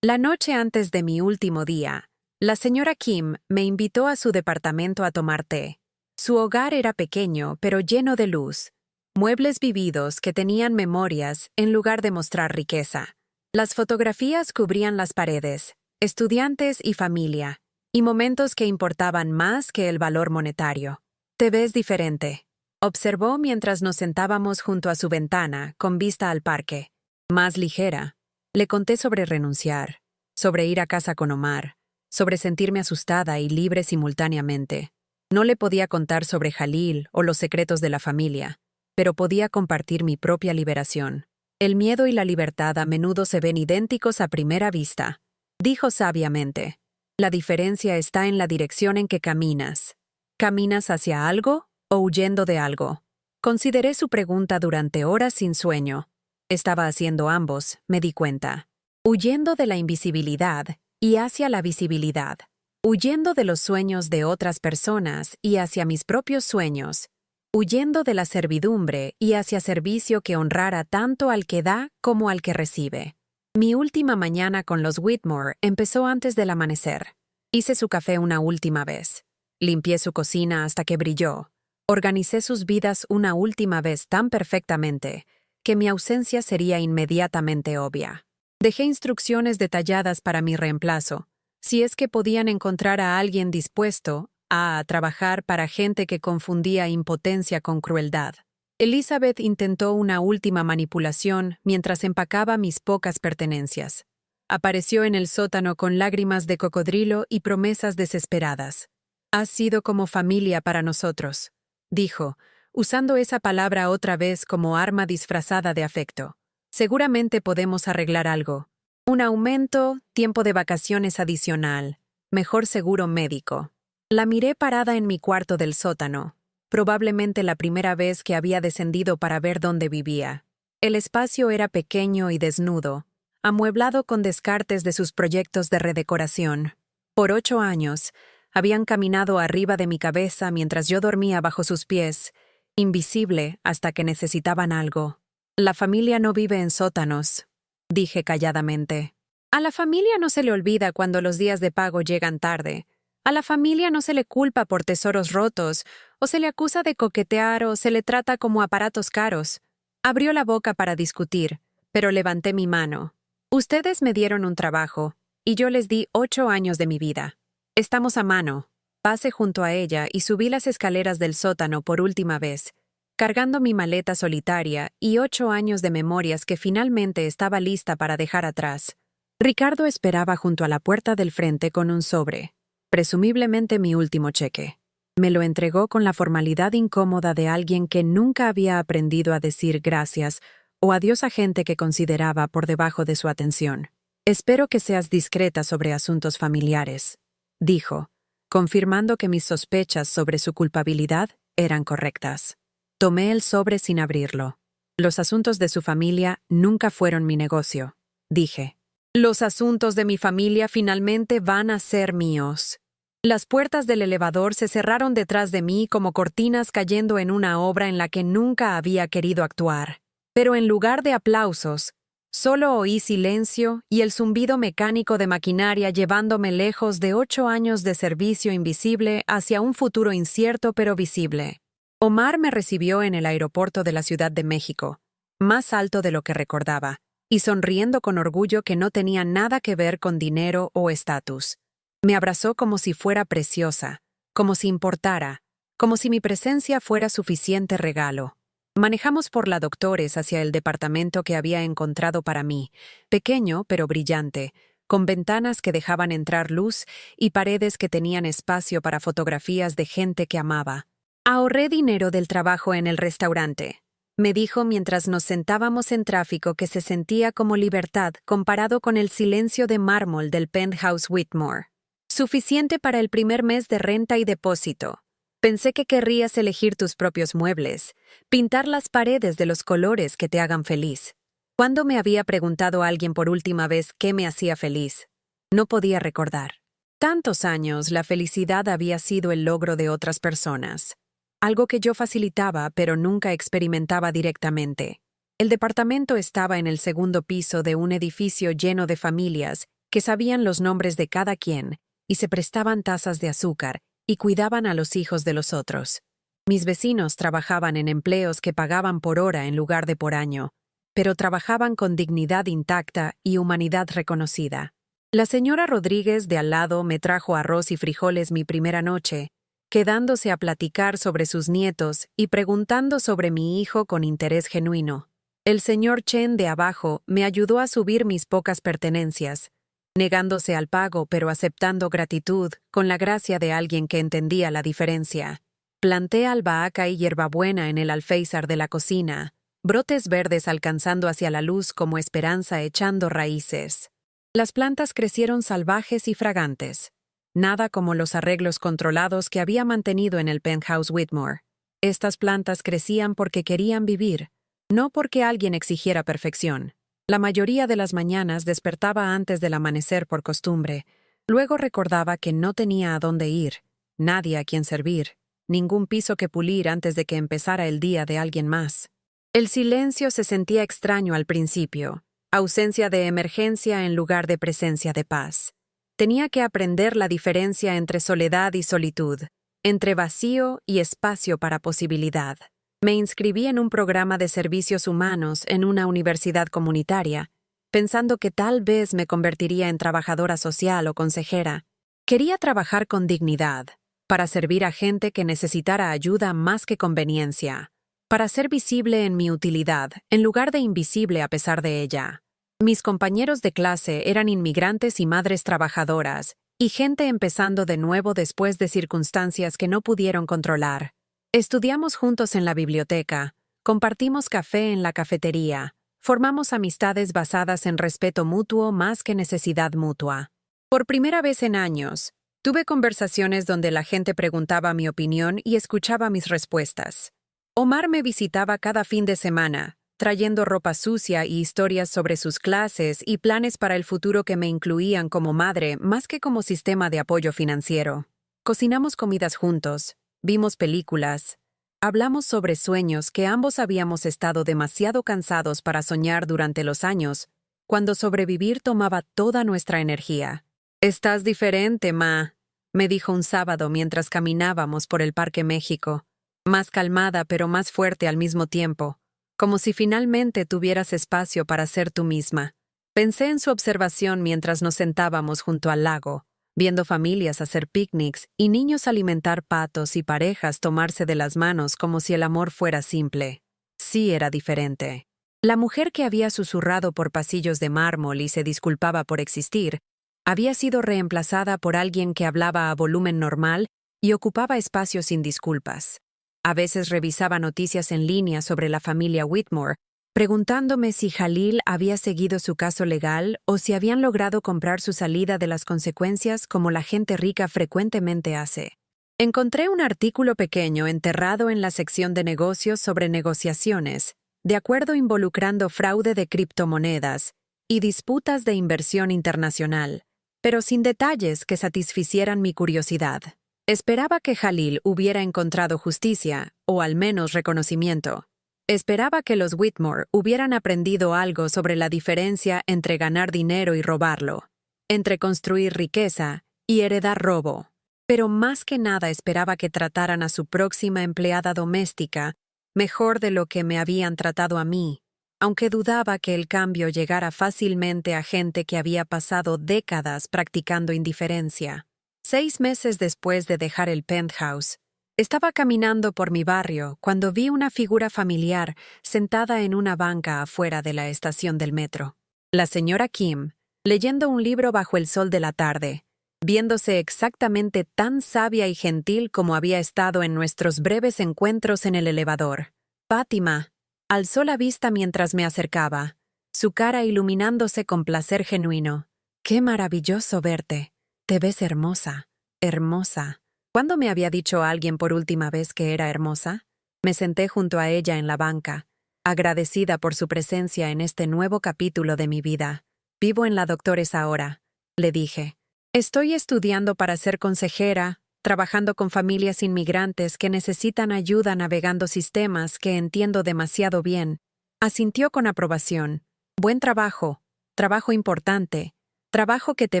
La noche antes de mi último día, La señora Kim me invitó a su departamento a tomar té. Su hogar era pequeño, pero lleno de luz. Muebles vividos que tenían memorias en lugar de mostrar riqueza. Las fotografías cubrían las paredes, estudiantes y familia, y momentos que importaban más que el valor monetario. «Te ves diferente», observó mientras nos sentábamos junto a su ventana, con vista al parque. Más ligera. Le conté sobre renunciar, sobre ir a casa con Omar, sobre sentirme asustada y libre simultáneamente. No le podía contar sobre Jalil o los secretos de la familia, pero podía compartir mi propia liberación. El miedo y la libertad a menudo se ven idénticos a primera vista, dijo sabiamente. La diferencia está en la dirección en que caminas. ¿Caminas hacia algo o huyendo de algo? Consideré su pregunta durante horas sin sueño. Estaba haciendo ambos, me di cuenta. Huyendo de la invisibilidad y hacia la visibilidad. Huyendo de los sueños de otras personas y hacia mis propios sueños. Huyendo de la servidumbre y hacia servicio que honrara tanto al que da como al que recibe. Mi última mañana con los Whitmore empezó antes del amanecer. Hice su café una última vez. Limpié su cocina hasta que brilló. Organicé sus vidas una última vez tan perfectamente que mi ausencia sería inmediatamente obvia. Dejé instrucciones detalladas para mi reemplazo, si es que podían encontrar a alguien dispuesto a trabajar para gente que confundía impotencia con crueldad. Elizabeth intentó una última manipulación mientras empacaba mis pocas pertenencias. Apareció en el sótano con lágrimas de cocodrilo y promesas desesperadas. «Has sido como familia para nosotros», dijo, usando esa palabra otra vez como arma disfrazada de afecto. «Seguramente podemos arreglar algo. Un aumento, tiempo de vacaciones adicional, mejor seguro médico». La miré parada en mi cuarto del sótano, probablemente la primera vez que había descendido para ver dónde vivía. El espacio era pequeño y desnudo, amueblado con descartes de sus proyectos de redecoración. Por 8 años, habían caminado arriba de mi cabeza mientras yo dormía bajo sus pies, invisible hasta que necesitaban algo. «La familia no vive en sótanos», dije calladamente. «A la familia no se le olvida cuando los días de pago llegan tarde. A la familia no se le culpa por tesoros rotos, o se le acusa de coquetear o se le trata como aparatos caros». Abrió la boca para discutir, pero levanté mi mano. «Ustedes me dieron un trabajo, y yo les di 8 años de mi vida. Estamos a mano». Pasé junto a ella y subí las escaleras del sótano por última vez, cargando mi maleta solitaria y 8 años de memorias que finalmente estaba lista para dejar atrás. Ricardo esperaba junto a la puerta del frente con un sobre, presumiblemente mi último cheque. Me lo entregó con la formalidad incómoda de alguien que nunca había aprendido a decir gracias o adiós a gente que consideraba por debajo de su atención. «Espero que seas discreta sobre asuntos familiares», dijo, confirmando que mis sospechas sobre su culpabilidad eran correctas. Tomé el sobre sin abrirlo. «Los asuntos de su familia nunca fueron mi negocio», dije. «Los asuntos de mi familia finalmente van a ser míos». Las puertas del elevador se cerraron detrás de mí como cortinas cayendo en una obra en la que nunca había querido actuar. Pero en lugar de aplausos, solo oí silencio y el zumbido mecánico de maquinaria llevándome lejos de 8 años de servicio invisible hacia un futuro incierto pero visible. Omar me recibió en el aeropuerto de la Ciudad de México, más alto de lo que recordaba, y sonriendo con orgullo que no tenía nada que ver con dinero o estatus. Me abrazó como si fuera preciosa, como si importara, como si mi presencia fuera suficiente regalo. Manejamos por la Doctores hacia el departamento que había encontrado para mí, pequeño pero brillante, con ventanas que dejaban entrar luz y paredes que tenían espacio para fotografías de gente que amaba. «Ahorré dinero del trabajo en el restaurante», me dijo mientras nos sentábamos en tráfico que se sentía como libertad comparado con el silencio de mármol del penthouse Whitmore. «Suficiente para el primer mes de renta y depósito. Pensé que querrías elegir tus propios muebles, pintar las paredes de los colores que te hagan feliz». ¿Cuándo me había preguntado alguien por última vez qué me hacía feliz? No podía recordar. Tantos años la felicidad había sido el logro de otras personas. Algo que yo facilitaba pero nunca experimentaba directamente. El departamento estaba en el segundo piso de un edificio lleno de familias que sabían los nombres de cada quien y se prestaban tazas de azúcar y cuidaban a los hijos de los otros. Mis vecinos trabajaban en empleos que pagaban por hora en lugar de por año, pero trabajaban con dignidad intacta y humanidad reconocida. La señora Rodríguez de al lado me trajo arroz y frijoles mi primera noche, quedándose a platicar sobre sus nietos y preguntando sobre mi hijo con interés genuino. El señor Chen de abajo me ayudó a subir mis pocas pertenencias, negándose al pago pero aceptando gratitud con la gracia de alguien que entendía la diferencia. Planté albahaca y hierbabuena en el alféizar de la cocina, brotes verdes alcanzando hacia la luz como esperanza echando raíces. Las plantas crecieron salvajes y fragantes, nada como los arreglos controlados que había mantenido en el penthouse Whitmore. Estas plantas crecían porque querían vivir, no porque alguien exigiera perfección. La mayoría de las mañanas despertaba antes del amanecer por costumbre, luego recordaba que no tenía a dónde ir, nadie a quien servir, ningún piso que pulir antes de que empezara el día de alguien más. El silencio se sentía extraño al principio, ausencia de emergencia en lugar de presencia de paz. Tenía que aprender la diferencia entre soledad y solitud, entre vacío y espacio para posibilidad. Me inscribí en un programa de servicios humanos en una universidad comunitaria, pensando que tal vez me convertiría en trabajadora social o consejera. Quería trabajar con dignidad, para servir a gente que necesitara ayuda más que conveniencia, para ser visible en mi utilidad, en lugar de invisible a pesar de ella. Mis compañeros de clase eran inmigrantes y madres trabajadoras, y gente empezando de nuevo después de circunstancias que no pudieron controlar. Estudiamos juntos en la biblioteca, compartimos café en la cafetería, formamos amistades basadas en respeto mutuo más que necesidad mutua. Por primera vez en años, tuve conversaciones donde la gente preguntaba mi opinión y escuchaba mis respuestas. Omar me visitaba cada fin de semana, trayendo ropa sucia y historias sobre sus clases y planes para el futuro que me incluían como madre más que como sistema de apoyo financiero. Cocinamos comidas juntos, vimos películas, hablamos sobre sueños que ambos habíamos estado demasiado cansados para soñar durante los años, cuando sobrevivir tomaba toda nuestra energía. «Estás diferente, Ma», me dijo un sábado mientras caminábamos por el Parque México, más calmada pero más fuerte al mismo tiempo, como si finalmente tuvieras espacio para ser tú misma. Pensé en su observación mientras nos sentábamos junto al lago, viendo familias hacer picnics y niños alimentar patos y parejas tomarse de las manos como si el amor fuera simple. Sí era diferente. La mujer que había susurrado por pasillos de mármol y se disculpaba por existir, había sido reemplazada por alguien que hablaba a volumen normal y ocupaba espacio sin disculpas. A veces revisaba noticias en línea sobre la familia Whitmore, preguntándome si Jalil había seguido su caso legal o si habían logrado comprar su salida de las consecuencias como la gente rica frecuentemente hace. Encontré un artículo pequeño enterrado en la sección de negocios sobre negociaciones, de acuerdo involucrando fraude de criptomonedas y disputas de inversión internacional, pero sin detalles que satisficieran mi curiosidad. Esperaba que Jalil hubiera encontrado justicia, o al menos reconocimiento. Esperaba que los Whitmore hubieran aprendido algo sobre la diferencia entre ganar dinero y robarlo, entre construir riqueza y heredar robo. Pero más que nada esperaba que trataran a su próxima empleada doméstica mejor de lo que me habían tratado a mí, aunque dudaba que el cambio llegara fácilmente a gente que había pasado décadas practicando indiferencia. 6 meses después de dejar el penthouse, estaba caminando por mi barrio cuando vi una figura familiar sentada en una banca afuera de la estación del metro. La señora Kim, leyendo un libro bajo el sol de la tarde, viéndose exactamente tan sabia y gentil como había estado en nuestros breves encuentros en el elevador. Fátima alzó la vista mientras me acercaba, su cara iluminándose con placer genuino. «Qué maravilloso verte. Te ves hermosa, hermosa». ¿Cuándo me había dicho a alguien por última vez que era hermosa? Me senté junto a ella en la banca, agradecida por su presencia en este nuevo capítulo de mi vida. «Vivo en la Doctores ahora», le dije. «Estoy estudiando para ser consejera, trabajando con familias inmigrantes que necesitan ayuda navegando sistemas que entiendo demasiado bien». Asintió con aprobación. «Buen trabajo, trabajo importante, Trabajo que te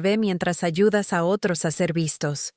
ve mientras ayudas a otros a ser vistos.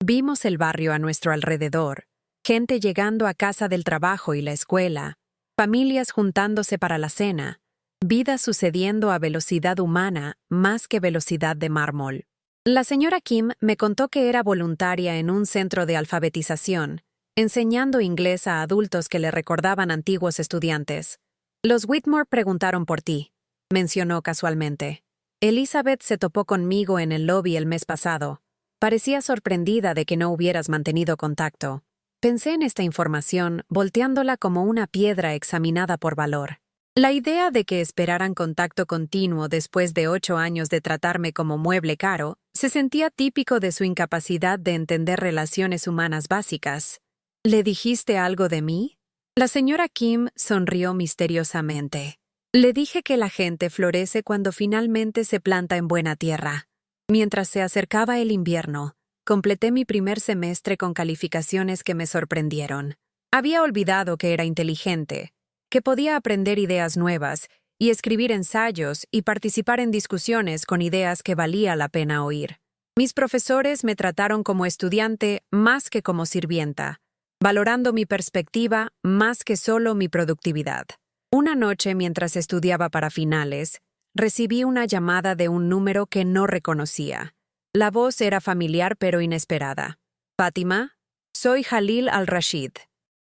Vimos el barrio a nuestro alrededor, gente llegando a casa del trabajo y la escuela, familias juntándose para la cena, vida sucediendo a velocidad humana más que velocidad de mármol. La señora Kim me contó que era voluntaria en un centro de alfabetización, enseñando inglés a adultos que le recordaban antiguos estudiantes. Los Whitmore preguntaron por ti, mencionó casualmente. Elizabeth se topó conmigo en el lobby el mes pasado. Parecía sorprendida de que no hubieras mantenido contacto. Pensé en esta información, volteándola como una piedra examinada por valor. La idea de que esperaran contacto continuo después de 8 años de tratarme como mueble caro se sentía típico de su incapacidad de entender relaciones humanas básicas. ¿Le dijiste algo de mí? La señora Kim sonrió misteriosamente. Le dije que la gente florece cuando finalmente se planta en buena tierra. Mientras se acercaba el invierno, completé mi primer semestre con calificaciones que me sorprendieron. Había olvidado que era inteligente, que podía aprender ideas nuevas y escribir ensayos y participar en discusiones con ideas que valía la pena oír. Mis profesores me trataron como estudiante más que como sirvienta, valorando mi perspectiva más que solo mi productividad. Una noche, mientras estudiaba para finales, recibí una llamada de un número que no reconocía. La voz era familiar pero inesperada. «Fátima, soy Jalil al-Rashid.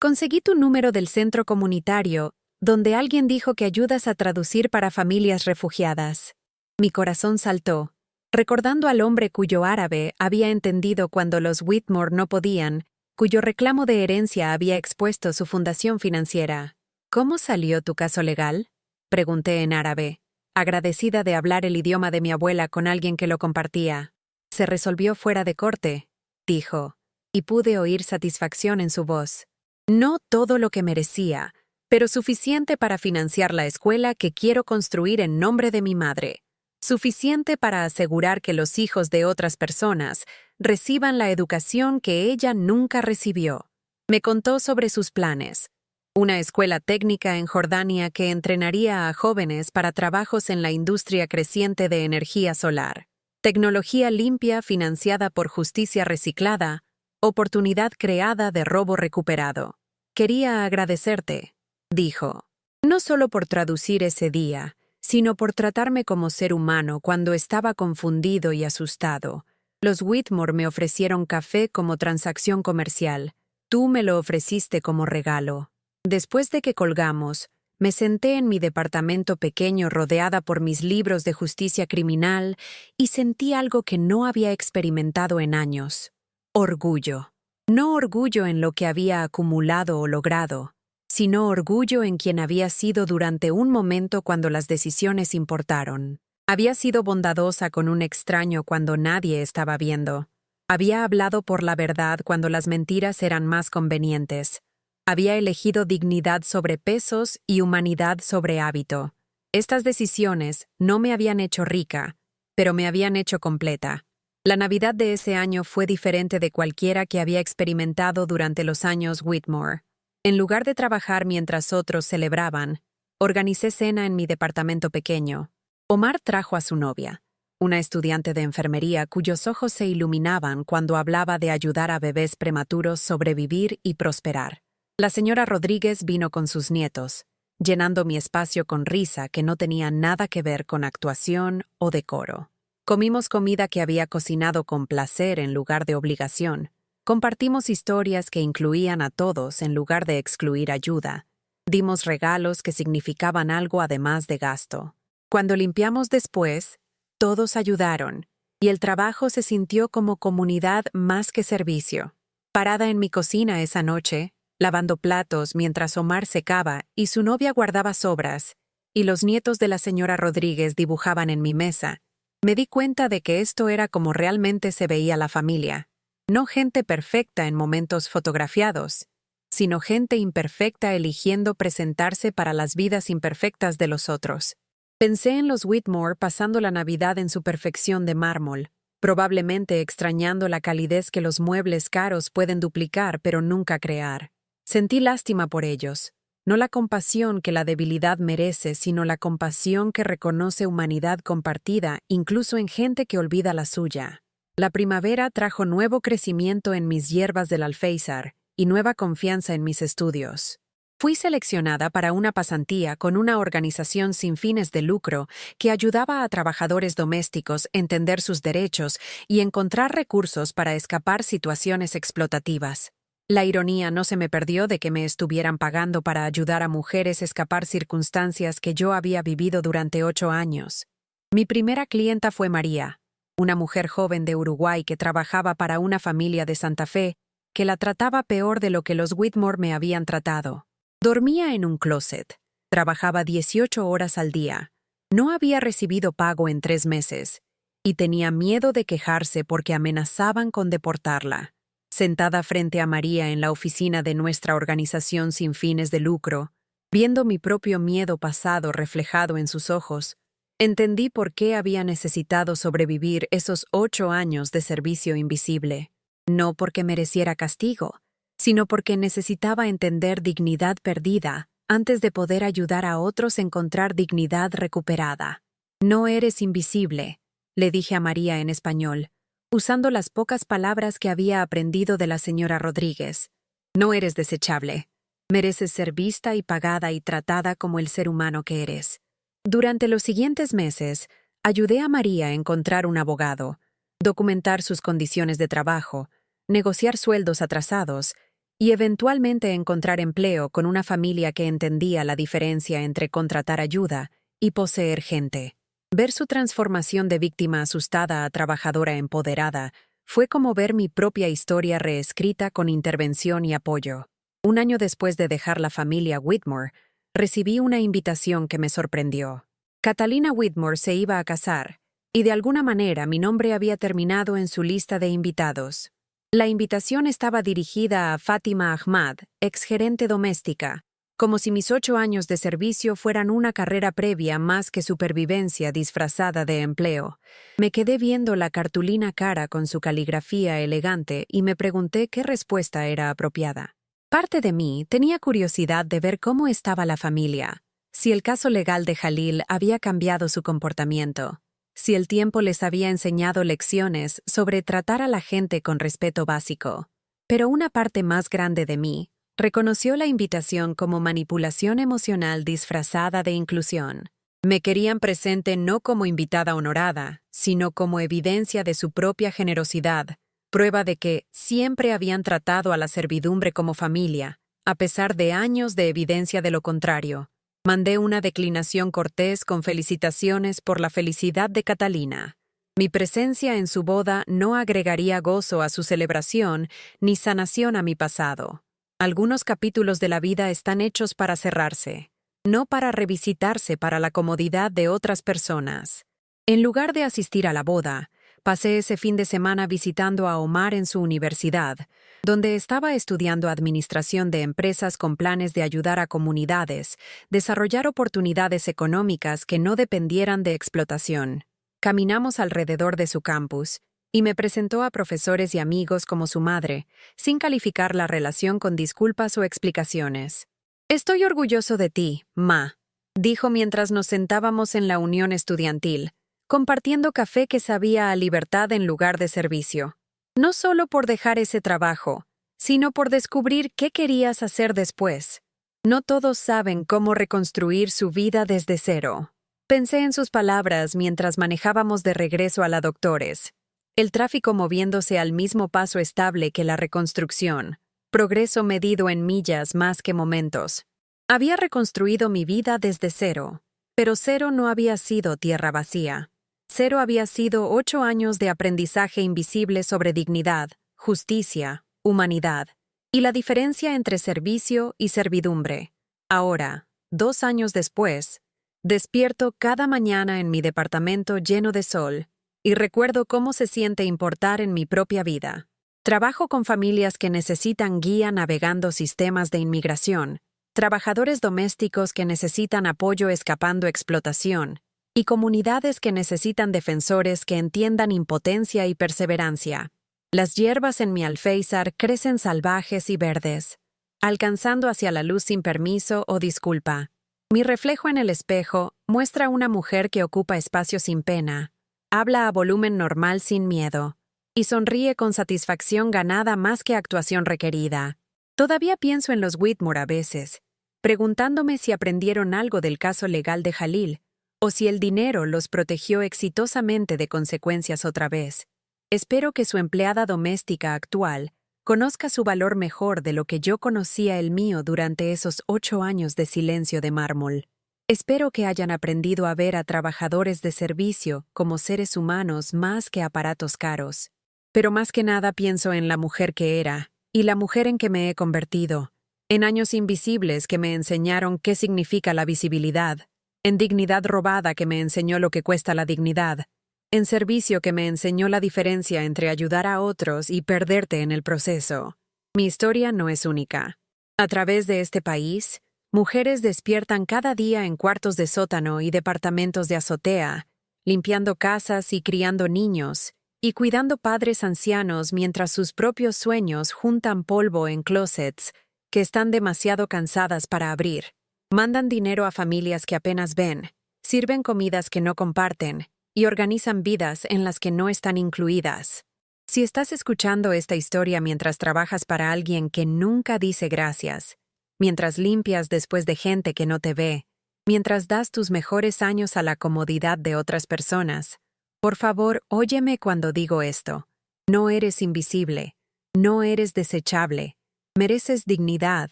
Conseguí tu número del centro comunitario, donde alguien dijo que ayudas a traducir para familias refugiadas». Mi corazón saltó, recordando al hombre cuyo árabe había entendido cuando los Whitmore no podían, cuyo reclamo de herencia había expuesto su fundación financiera. «¿Cómo salió tu caso legal?», pregunté en árabe, agradecida de hablar el idioma de mi abuela con alguien que lo compartía. «Se resolvió fuera de corte», dijo, y pude oír satisfacción en su voz. «No todo lo que merecía, pero suficiente para financiar la escuela que quiero construir en nombre de mi madre. Suficiente para asegurar que los hijos de otras personas reciban la educación que ella nunca recibió». Me contó sobre sus planes. Una escuela técnica en Jordania que entrenaría a jóvenes para trabajos en la industria creciente de energía solar. Tecnología limpia financiada por justicia reciclada, oportunidad creada de robo recuperado. «Quería agradecerte», dijo, «no solo por traducir ese día, sino por tratarme como ser humano cuando estaba confundido y asustado. Los Whitmore me ofrecieron café como transacción comercial. Tú me lo ofreciste como regalo». Después de que colgamos, me senté en mi departamento pequeño rodeada por mis libros de justicia criminal y sentí algo que no había experimentado en años. Orgullo. No orgullo en lo que había acumulado o logrado, sino orgullo en quien había sido durante un momento cuando las decisiones importaron. Había sido bondadosa con un extraño cuando nadie estaba viendo. Había hablado por la verdad cuando las mentiras eran más convenientes. Había elegido dignidad sobre pesos y humanidad sobre hábito. Estas decisiones no me habían hecho rica, pero me habían hecho completa. La Navidad de ese año fue diferente de cualquiera que había experimentado durante los años Whitmore. En lugar de trabajar mientras otros celebraban, organicé cena en mi departamento pequeño. Omar trajo a su novia, una estudiante de enfermería cuyos ojos se iluminaban cuando hablaba de ayudar a bebés prematuros sobrevivir y prosperar. La señora Rodríguez vino con sus nietos, llenando mi espacio con risa que no tenía nada que ver con actuación o decoro. Comimos comida que había cocinado con placer en lugar de obligación. Compartimos historias que incluían a todos en lugar de excluir ayuda. Dimos regalos que significaban algo además de gasto. Cuando limpiamos después, todos ayudaron, y el trabajo se sintió como comunidad más que servicio. Parada en mi cocina esa noche, lavando platos mientras Omar secaba y su novia guardaba sobras, y los nietos de la señora Rodríguez dibujaban en mi mesa, me di cuenta de que esto era como realmente se veía la familia. No gente perfecta en momentos fotografiados, sino gente imperfecta eligiendo presentarse para las vidas imperfectas de los otros. Pensé en los Whitmore pasando la Navidad en su perfección de mármol, probablemente extrañando la calidez que los muebles caros pueden duplicar pero nunca crear. Sentí lástima por ellos. no la compasión que la debilidad merece, sino la compasión que reconoce humanidad compartida, incluso en gente que olvida la suya. La primavera trajo nuevo crecimiento en mis hierbas del alféizar y nueva confianza en mis estudios. Fui seleccionada para una pasantía con una organización sin fines de lucro que ayudaba a trabajadores domésticos a entender sus derechos y encontrar recursos para escapar situaciones explotativas. La ironía no se me perdió de que me estuvieran pagando para ayudar a mujeres a escapar circunstancias que yo había vivido durante 8 años. Mi primera clienta fue María, una mujer joven de Uruguay que trabajaba para una familia de Santa Fe que la trataba peor de lo que los Whitmore me habían tratado. Dormía en un closet, trabajaba 18 horas al día, no había recibido pago en 3 meses y tenía miedo de quejarse porque amenazaban con deportarla. Sentada frente a María en la oficina de nuestra organización sin fines de lucro, viendo mi propio miedo pasado reflejado en sus ojos, entendí por qué había necesitado sobrevivir esos 8 años de servicio invisible. No porque mereciera castigo, sino porque necesitaba entender dignidad perdida antes de poder ayudar a otros a encontrar dignidad recuperada. No eres invisible, le dije a María en español, usando las pocas palabras que había aprendido de la señora Rodríguez. No eres desechable. Mereces ser vista y pagada y tratada como el ser humano que eres. Durante los siguientes meses, ayudé a María a encontrar un abogado, documentar sus condiciones de trabajo, negociar sueldos atrasados y eventualmente encontrar empleo con una familia que entendía la diferencia entre contratar ayuda y poseer gente. Ver su transformación de víctima asustada a trabajadora empoderada fue como ver mi propia historia reescrita con intervención y apoyo. Un año después de dejar la familia Whitmore, recibí una invitación que me sorprendió. Catalina Whitmore se iba a casar, y de alguna manera mi nombre había terminado en su lista de invitados. La invitación estaba dirigida a Fátima Ahmad, exgerente doméstica, como si mis 8 años de servicio fueran una carrera previa más que supervivencia disfrazada de empleo. Me quedé viendo la cartulina cara con su caligrafía elegante y me pregunté qué respuesta era apropiada. Parte de mí tenía curiosidad de ver cómo estaba la familia, si el caso legal de Jalil había cambiado su comportamiento, si el tiempo les había enseñado lecciones sobre tratar a la gente con respeto básico. Pero una parte más grande de mí reconoció la invitación como manipulación emocional disfrazada de inclusión. Me querían presente no como invitada honorada, sino como evidencia de su propia generosidad, prueba de que siempre habían tratado a la servidumbre como familia, a pesar de años de evidencia de lo contrario. Mandé una declinación cortés con felicitaciones por la felicidad de Catalina. Mi presencia en su boda no agregaría gozo a su celebración ni sanación a mi pasado. Algunos capítulos de la vida están hechos para cerrarse, no para revisitarse para la comodidad de otras personas. En lugar de asistir a la boda, pasé ese fin de semana visitando a Omar en su universidad, donde estaba estudiando administración de empresas con planes de ayudar a comunidades, desarrollar oportunidades económicas que no dependieran de explotación. Caminamos alrededor de su campus, y me presentó a profesores y amigos como su madre, sin calificar la relación con disculpas o explicaciones. «Estoy orgulloso de ti, Ma», dijo mientras nos sentábamos en la unión estudiantil, compartiendo café que sabía a libertad en lugar de servicio. No solo por dejar ese trabajo, sino por descubrir qué querías hacer después. No todos saben cómo reconstruir su vida desde cero. Pensé en sus palabras mientras manejábamos de regreso a la Doctores. El tráfico moviéndose al mismo paso estable que la reconstrucción. Progreso medido en millas más que momentos. Había reconstruido mi vida desde cero, pero cero no había sido tierra vacía. Cero había sido 8 años de aprendizaje invisible sobre dignidad, justicia, humanidad, y la diferencia entre servicio y servidumbre. Ahora, 2 años después, despierto cada mañana en mi departamento lleno de sol y recuerdo cómo se siente importar en mi propia vida. Trabajo con familias que necesitan guía navegando sistemas de inmigración, trabajadores domésticos que necesitan apoyo escapando explotación, y comunidades que necesitan defensores que entiendan impotencia y perseverancia. Las hierbas en mi alféizar crecen salvajes y verdes. alcanzando hacia la luz sin permiso o disculpa. Mi reflejo en el espejo muestra una mujer que ocupa espacio sin pena, habla a volumen normal sin miedo, y sonríe con satisfacción ganada más que actuación requerida. Todavía pienso en los Whitmore a veces, preguntándome si aprendieron algo del caso legal de Jalil, o si el dinero los protegió exitosamente de consecuencias otra vez. Espero que su empleada doméstica actual conozca su valor mejor de lo que yo conocía el mío durante esos 8 años de silencio de mármol. Espero que hayan aprendido a ver a trabajadores de servicio como seres humanos más que aparatos caros. Pero más que nada pienso en la mujer que era, y la mujer en que me he convertido, en años invisibles que me enseñaron qué significa la visibilidad, en dignidad robada que me enseñó lo que cuesta la dignidad, en servicio que me enseñó la diferencia entre ayudar a otros y perderte en el proceso. Mi historia no es única. A través de este país, mujeres despiertan cada día en cuartos de sótano y departamentos de azotea, limpiando casas y criando niños, y cuidando padres ancianos mientras sus propios sueños juntan polvo en closets que están demasiado cansadas para abrir. Mandan dinero a familias que apenas ven, sirven comidas que no comparten, y organizan vidas en las que no están incluidas. Si estás escuchando esta historia mientras trabajas para alguien que nunca dice gracias, mientras limpias después de gente que no te ve, mientras das tus mejores años a la comodidad de otras personas, por favor, óyeme cuando digo esto. No eres invisible, no eres desechable, mereces dignidad,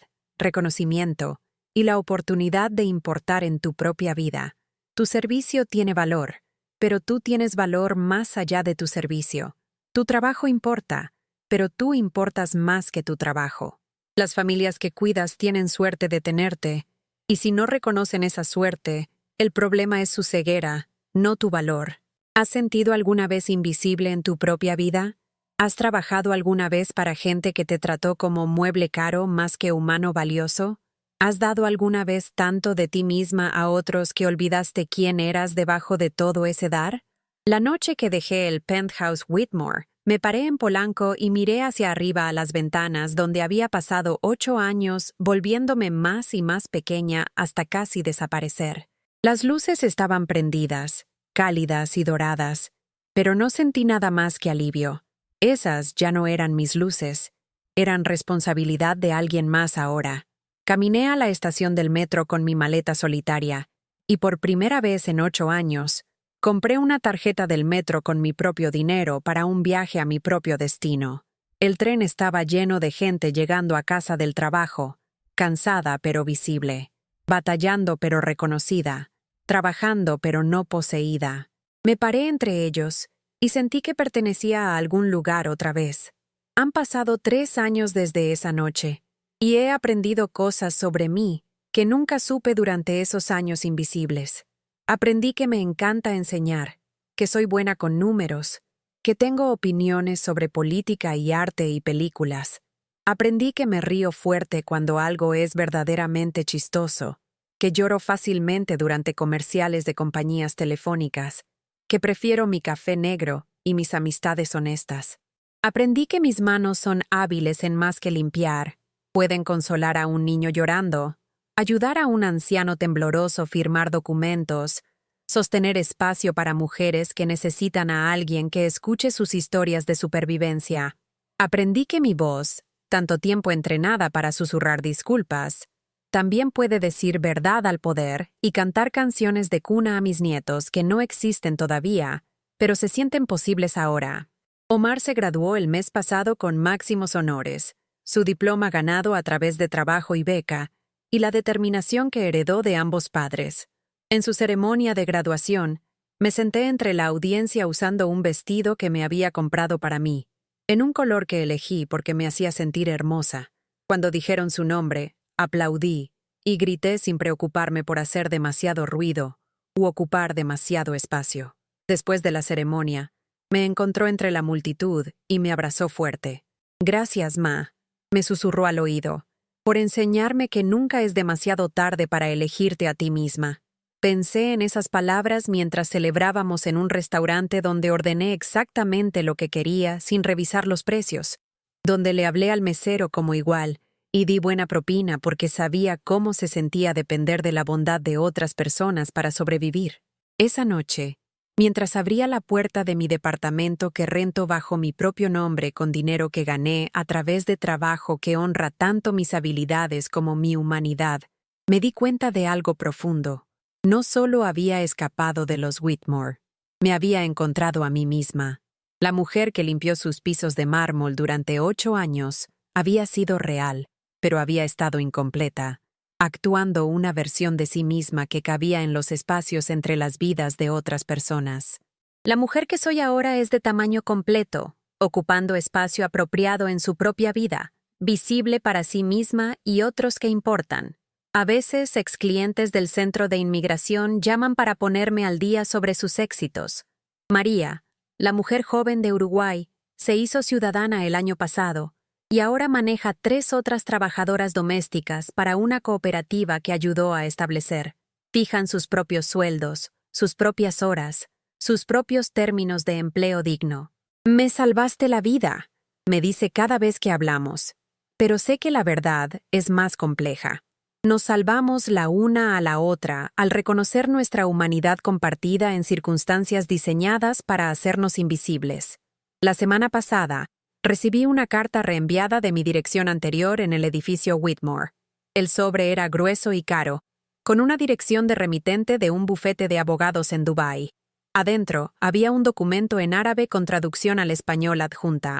reconocimiento y la oportunidad de importar en tu propia vida. Tu servicio tiene valor, pero tú tienes valor más allá de tu servicio. Tu trabajo importa, pero tú importas más que tu trabajo. Las familias que cuidas tienen suerte de tenerte, y si no reconocen esa suerte, el problema es su ceguera, no tu valor. ¿Has sentido alguna vez invisible en tu propia vida? ¿Has trabajado alguna vez para gente que te trató como mueble caro más que humano valioso? ¿Has dado alguna vez tanto de ti misma a otros que olvidaste quién eras debajo de todo ese dar? La noche que dejé el penthouse Whitmore, me paré en Polanco y miré hacia arriba a las ventanas donde había pasado 8 años, volviéndome más y más pequeña hasta casi desaparecer. Las luces estaban prendidas, cálidas y doradas, pero no sentí nada más que alivio. Esas ya no eran mis luces, eran responsabilidad de alguien más ahora. Caminé a la estación del metro con mi maleta solitaria, y por primera vez en 8 años, compré una tarjeta del metro con mi propio dinero para un viaje a mi propio destino. El tren estaba lleno de gente llegando a casa del trabajo, cansada pero visible, batallando pero reconocida, trabajando pero no poseída. Me paré entre ellos y sentí que pertenecía a algún lugar otra vez. Han pasado 3 años desde esa noche, y he aprendido cosas sobre mí que nunca supe durante esos años invisibles. Aprendí que me encanta enseñar, que soy buena con números, que tengo opiniones sobre política y arte y películas. Aprendí que me río fuerte cuando algo es verdaderamente chistoso, que lloro fácilmente durante comerciales de compañías telefónicas, que prefiero mi café negro y mis amistades honestas. Aprendí que mis manos son hábiles en más que limpiar, pueden consolar a un niño llorando, ayudar a un anciano tembloroso firmar documentos, sostener espacio para mujeres que necesitan a alguien que escuche sus historias de supervivencia. Aprendí que mi voz, tanto tiempo entrenada para susurrar disculpas, también puede decir verdad al poder y cantar canciones de cuna a mis nietos que no existen todavía, pero se sienten posibles ahora. Omar se graduó el mes pasado con máximos honores, su diploma ganado a través de trabajo y beca, y la determinación que heredó de ambos padres. En su ceremonia de graduación, me senté entre la audiencia usando un vestido que me había comprado para mí, en un color que elegí porque me hacía sentir hermosa. Cuando dijeron su nombre, aplaudí y grité sin preocuparme por hacer demasiado ruido u ocupar demasiado espacio. Después de la ceremonia, me encontró entre la multitud y me abrazó fuerte. «Gracias, Ma», me susurró al oído, «por enseñarme que nunca es demasiado tarde para elegirte a ti misma». Pensé en esas palabras mientras celebrábamos en un restaurante donde ordené exactamente lo que quería sin revisar los precios, donde le hablé al mesero como igual y di buena propina porque sabía cómo se sentía depender de la bondad de otras personas para sobrevivir. Esa noche, mientras abría la puerta de mi departamento que rento bajo mi propio nombre con dinero que gané a través de trabajo que honra tanto mis habilidades como mi humanidad, me di cuenta de algo profundo. No solo había escapado de los Whitmore, me había encontrado a mí misma. La mujer que limpió sus pisos de mármol durante 8 años había sido real, pero había estado incompleta, actuando una versión de sí misma que cabía en los espacios entre las vidas de otras personas. La mujer que soy ahora es de tamaño completo, ocupando espacio apropiado en su propia vida, visible para sí misma y otros que importan. A veces, exclientes del centro de inmigración llaman para ponerme al día sobre sus éxitos. María, la mujer joven de Uruguay, se hizo ciudadana el año pasado y ahora maneja 3 otras trabajadoras domésticas para una cooperativa que ayudó a establecer. Fijan sus propios sueldos, sus propias horas, sus propios términos de empleo digno. «Me salvaste la vida», me dice cada vez que hablamos, pero sé que la verdad es más compleja. Nos salvamos la una a la otra al reconocer nuestra humanidad compartida en circunstancias diseñadas para hacernos invisibles. La semana pasada, recibí una carta reenviada de mi dirección anterior en el edificio Whitmore. El sobre era grueso y caro, con una dirección de remitente de un bufete de abogados en Dubái. Adentro había un documento en árabe con traducción al español adjunta.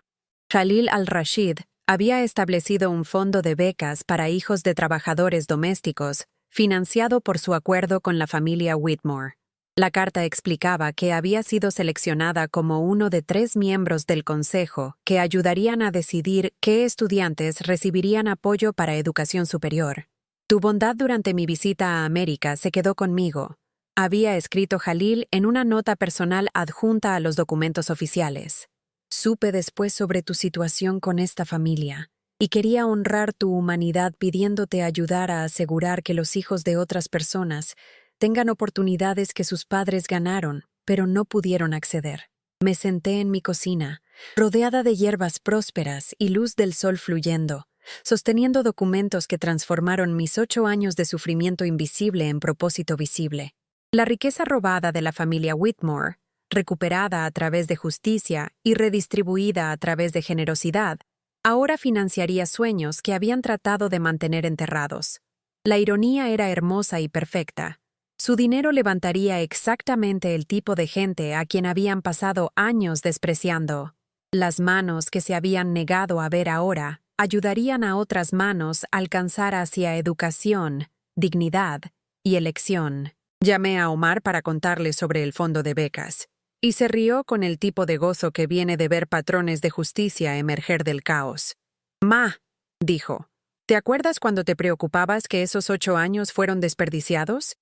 Khalil al-Rashid había establecido un fondo de becas para hijos de trabajadores domésticos, financiado por su acuerdo con la familia Whitmore. La carta explicaba que había sido seleccionada como uno de 3 miembros del consejo que ayudarían a decidir qué estudiantes recibirían apoyo para educación superior. Tu bondad durante mi visita a América se quedó conmigo, había escrito Khalil en una nota personal adjunta a los documentos oficiales. Supe después sobre tu situación con esta familia, y quería honrar tu humanidad pidiéndote ayudar a asegurar que los hijos de otras personas tengan oportunidades que sus padres ganaron, pero no pudieron acceder. Me senté en mi cocina, rodeada de hierbas prósperas y luz del sol fluyendo, sosteniendo documentos que transformaron mis 8 años de sufrimiento invisible en propósito visible. La riqueza robada de la familia Whitmore, recuperada a través de justicia y redistribuida a través de generosidad, ahora financiaría sueños que habían tratado de mantener enterrados. La ironía era hermosa y perfecta. Su dinero levantaría exactamente el tipo de gente a quien habían pasado años despreciando. Las manos que se habían negado a ver ahora ayudarían a otras manos a alcanzar hacia educación, dignidad y elección. Llamé a Omar para contarle sobre el fondo de becas, y se rió con el tipo de gozo que viene de ver patrones de justicia emerger del caos. «Ma», dijo, «¿te acuerdas cuando te preocupabas que esos 8 años fueron desperdiciados?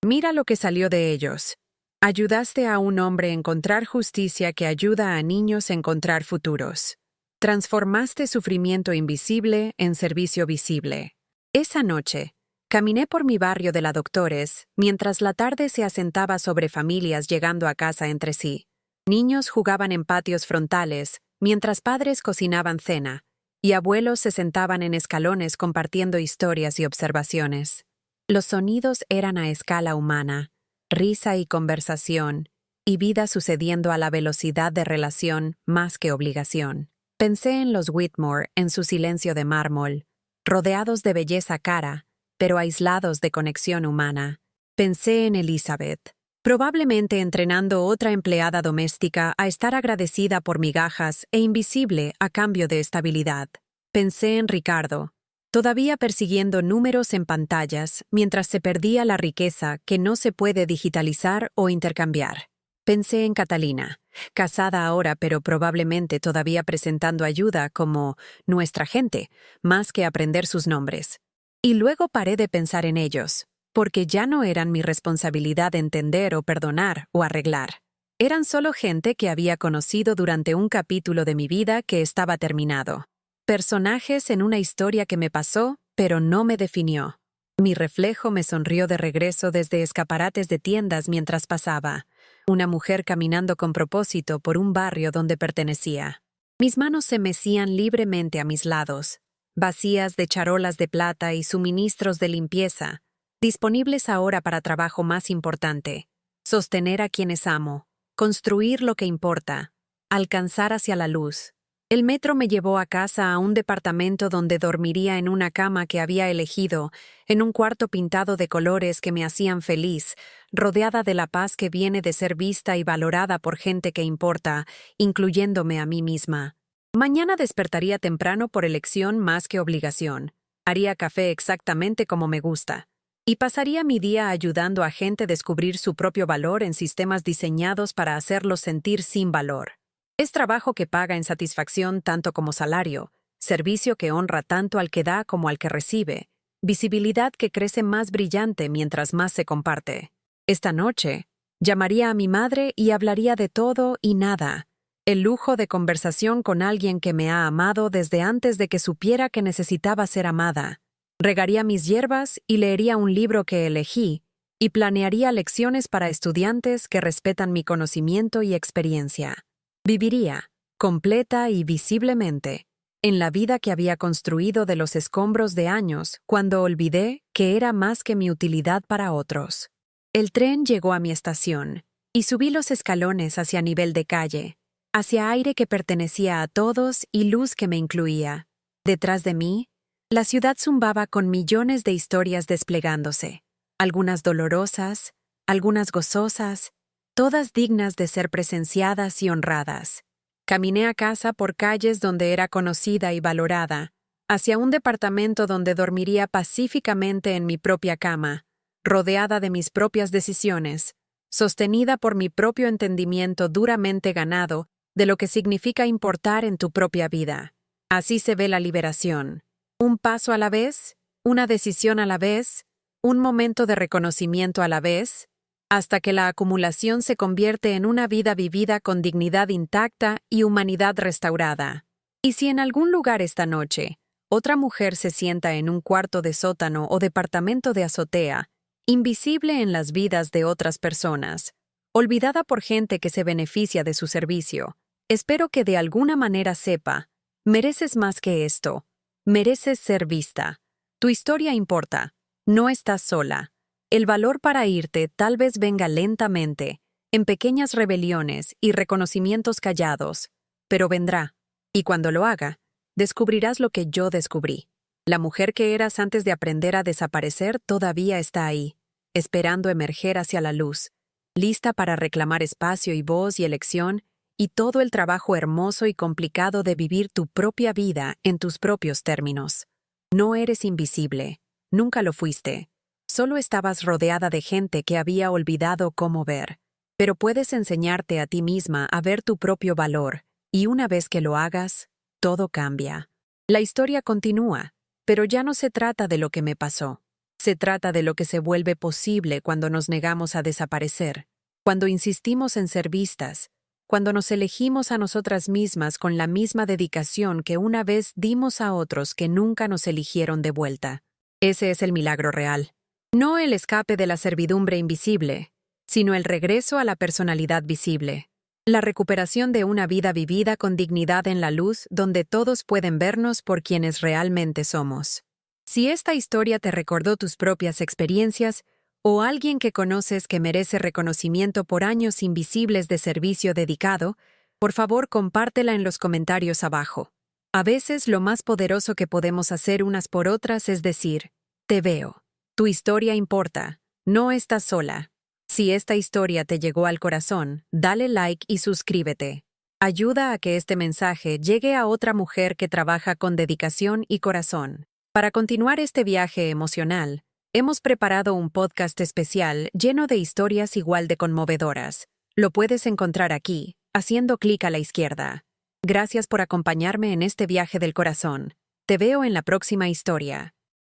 Mira lo que salió de ellos. Ayudaste a un hombre a encontrar justicia que ayuda a niños a encontrar futuros. Transformaste sufrimiento invisible en servicio visible». Esa noche, caminé por mi barrio de la Doctores mientras la tarde se asentaba sobre familias llegando a casa entre sí. Niños jugaban en patios frontales, mientras padres cocinaban cena, y abuelos se sentaban en escalones compartiendo historias y observaciones. Los sonidos eran a escala humana, risa y conversación, y vida sucediendo a la velocidad de relación más que obligación. Pensé en los Whitmore en su silencio de mármol, rodeados de belleza cara, pero aislados de conexión humana. Pensé en Elizabeth, probablemente entrenando otra empleada doméstica a estar agradecida por migajas e invisible a cambio de estabilidad. Pensé en Ricardo, todavía persiguiendo números en pantallas mientras se perdía la riqueza que no se puede digitalizar o intercambiar. Pensé en Catalina, casada ahora pero probablemente todavía presentando ayuda como nuestra gente, más que aprender sus nombres. Y luego paré de pensar en ellos, porque ya no eran mi responsabilidad entender o perdonar o arreglar. Eran solo gente que había conocido durante un capítulo de mi vida que estaba terminado. Personajes en una historia que me pasó, pero no me definió. Mi reflejo me sonrió de regreso desde escaparates de tiendas mientras pasaba, una mujer caminando con propósito por un barrio donde pertenecía. Mis manos se mecían libremente a mis lados. vacías de charolas de plata y suministros de limpieza, disponibles ahora para trabajo más importante: sostener a quienes amo, construir lo que importa, alcanzar hacia la luz. El metro me llevó a casa, a un departamento donde dormiría en una cama que había elegido, en un cuarto pintado de colores que me hacían feliz, rodeada de la paz que viene de ser vista y valorada por gente que importa, incluyéndome a mí misma. Mañana despertaría temprano por elección más que obligación. Haría café exactamente como me gusta. Y pasaría mi día ayudando a gente a descubrir su propio valor en sistemas diseñados para hacerlos sentir sin valor. Es trabajo que paga en satisfacción tanto como salario, servicio que honra tanto al que da como al que recibe, visibilidad que crece más brillante mientras más se comparte. Esta noche, llamaría a mi madre y hablaría de todo y nada, el lujo de conversación con alguien que me ha amado desde antes de que supiera que necesitaba ser amada. Regaría mis hierbas y leería un libro que elegí, y planearía lecciones para estudiantes que respetan mi conocimiento y experiencia. Viviría, completa y visiblemente, en la vida que había construido de los escombros de años cuando olvidé que era más que mi utilidad para otros. El tren llegó a mi estación, y subí los escalones hacia nivel de calle, hacia aire que pertenecía a todos y luz que me incluía. Detrás de mí, la ciudad zumbaba con millones de historias desplegándose, algunas dolorosas, algunas gozosas, todas dignas de ser presenciadas y honradas. Caminé a casa por calles donde era conocida y valorada, hacia un departamento donde dormiría pacíficamente en mi propia cama, rodeada de mis propias decisiones, sostenida por mi propio entendimiento duramente ganado de lo que significa importar en tu propia vida. Así se ve la liberación. Un paso a la vez, una decisión a la vez, un momento de reconocimiento a la vez, hasta que la acumulación se convierte en una vida vivida con dignidad intacta y humanidad restaurada. Y si en algún lugar esta noche, otra mujer se sienta en un cuarto de sótano o departamento de azotea, invisible en las vidas de otras personas, olvidada por gente que se beneficia de su servicio, espero que de alguna manera sepa: mereces más que esto, mereces ser vista. Tu historia importa, no estás sola. El valor para irte tal vez venga lentamente, en pequeñas rebeliones y reconocimientos callados, pero vendrá, y cuando lo haga, descubrirás lo que yo descubrí. La mujer que eras antes de aprender a desaparecer todavía está ahí, esperando emerger hacia la luz, lista para reclamar espacio y voz y elección, y todo el trabajo hermoso y complicado de vivir tu propia vida en tus propios términos. No eres invisible, nunca lo fuiste. Solo estabas rodeada de gente que había olvidado cómo ver. Pero puedes enseñarte a ti misma a ver tu propio valor, y una vez que lo hagas, todo cambia. La historia continúa, pero ya no se trata de lo que me pasó. Se trata de lo que se vuelve posible cuando nos negamos a desaparecer, cuando insistimos en ser vistas, cuando nos elegimos a nosotras mismas con la misma dedicación que una vez dimos a otros que nunca nos eligieron de vuelta. Ese es el milagro real. No el escape de la servidumbre invisible, sino el regreso a la personalidad visible. La recuperación de una vida vivida con dignidad en la luz donde todos pueden vernos por quienes realmente somos. Si esta historia te recordó tus propias experiencias o alguien que conoces que merece reconocimiento por años invisibles de servicio dedicado, por favor compártela en los comentarios abajo. A veces lo más poderoso que podemos hacer unas por otras es decir: te veo. Tu historia importa, no estás sola. Si esta historia te llegó al corazón, dale like y suscríbete. Ayuda a que este mensaje llegue a otra mujer que trabaja con dedicación y corazón. Para continuar este viaje emocional, hemos preparado un podcast especial lleno de historias igual de conmovedoras. Lo puedes encontrar aquí, haciendo clic a la izquierda. Gracias por acompañarme en este viaje del corazón. Te veo en la próxima historia.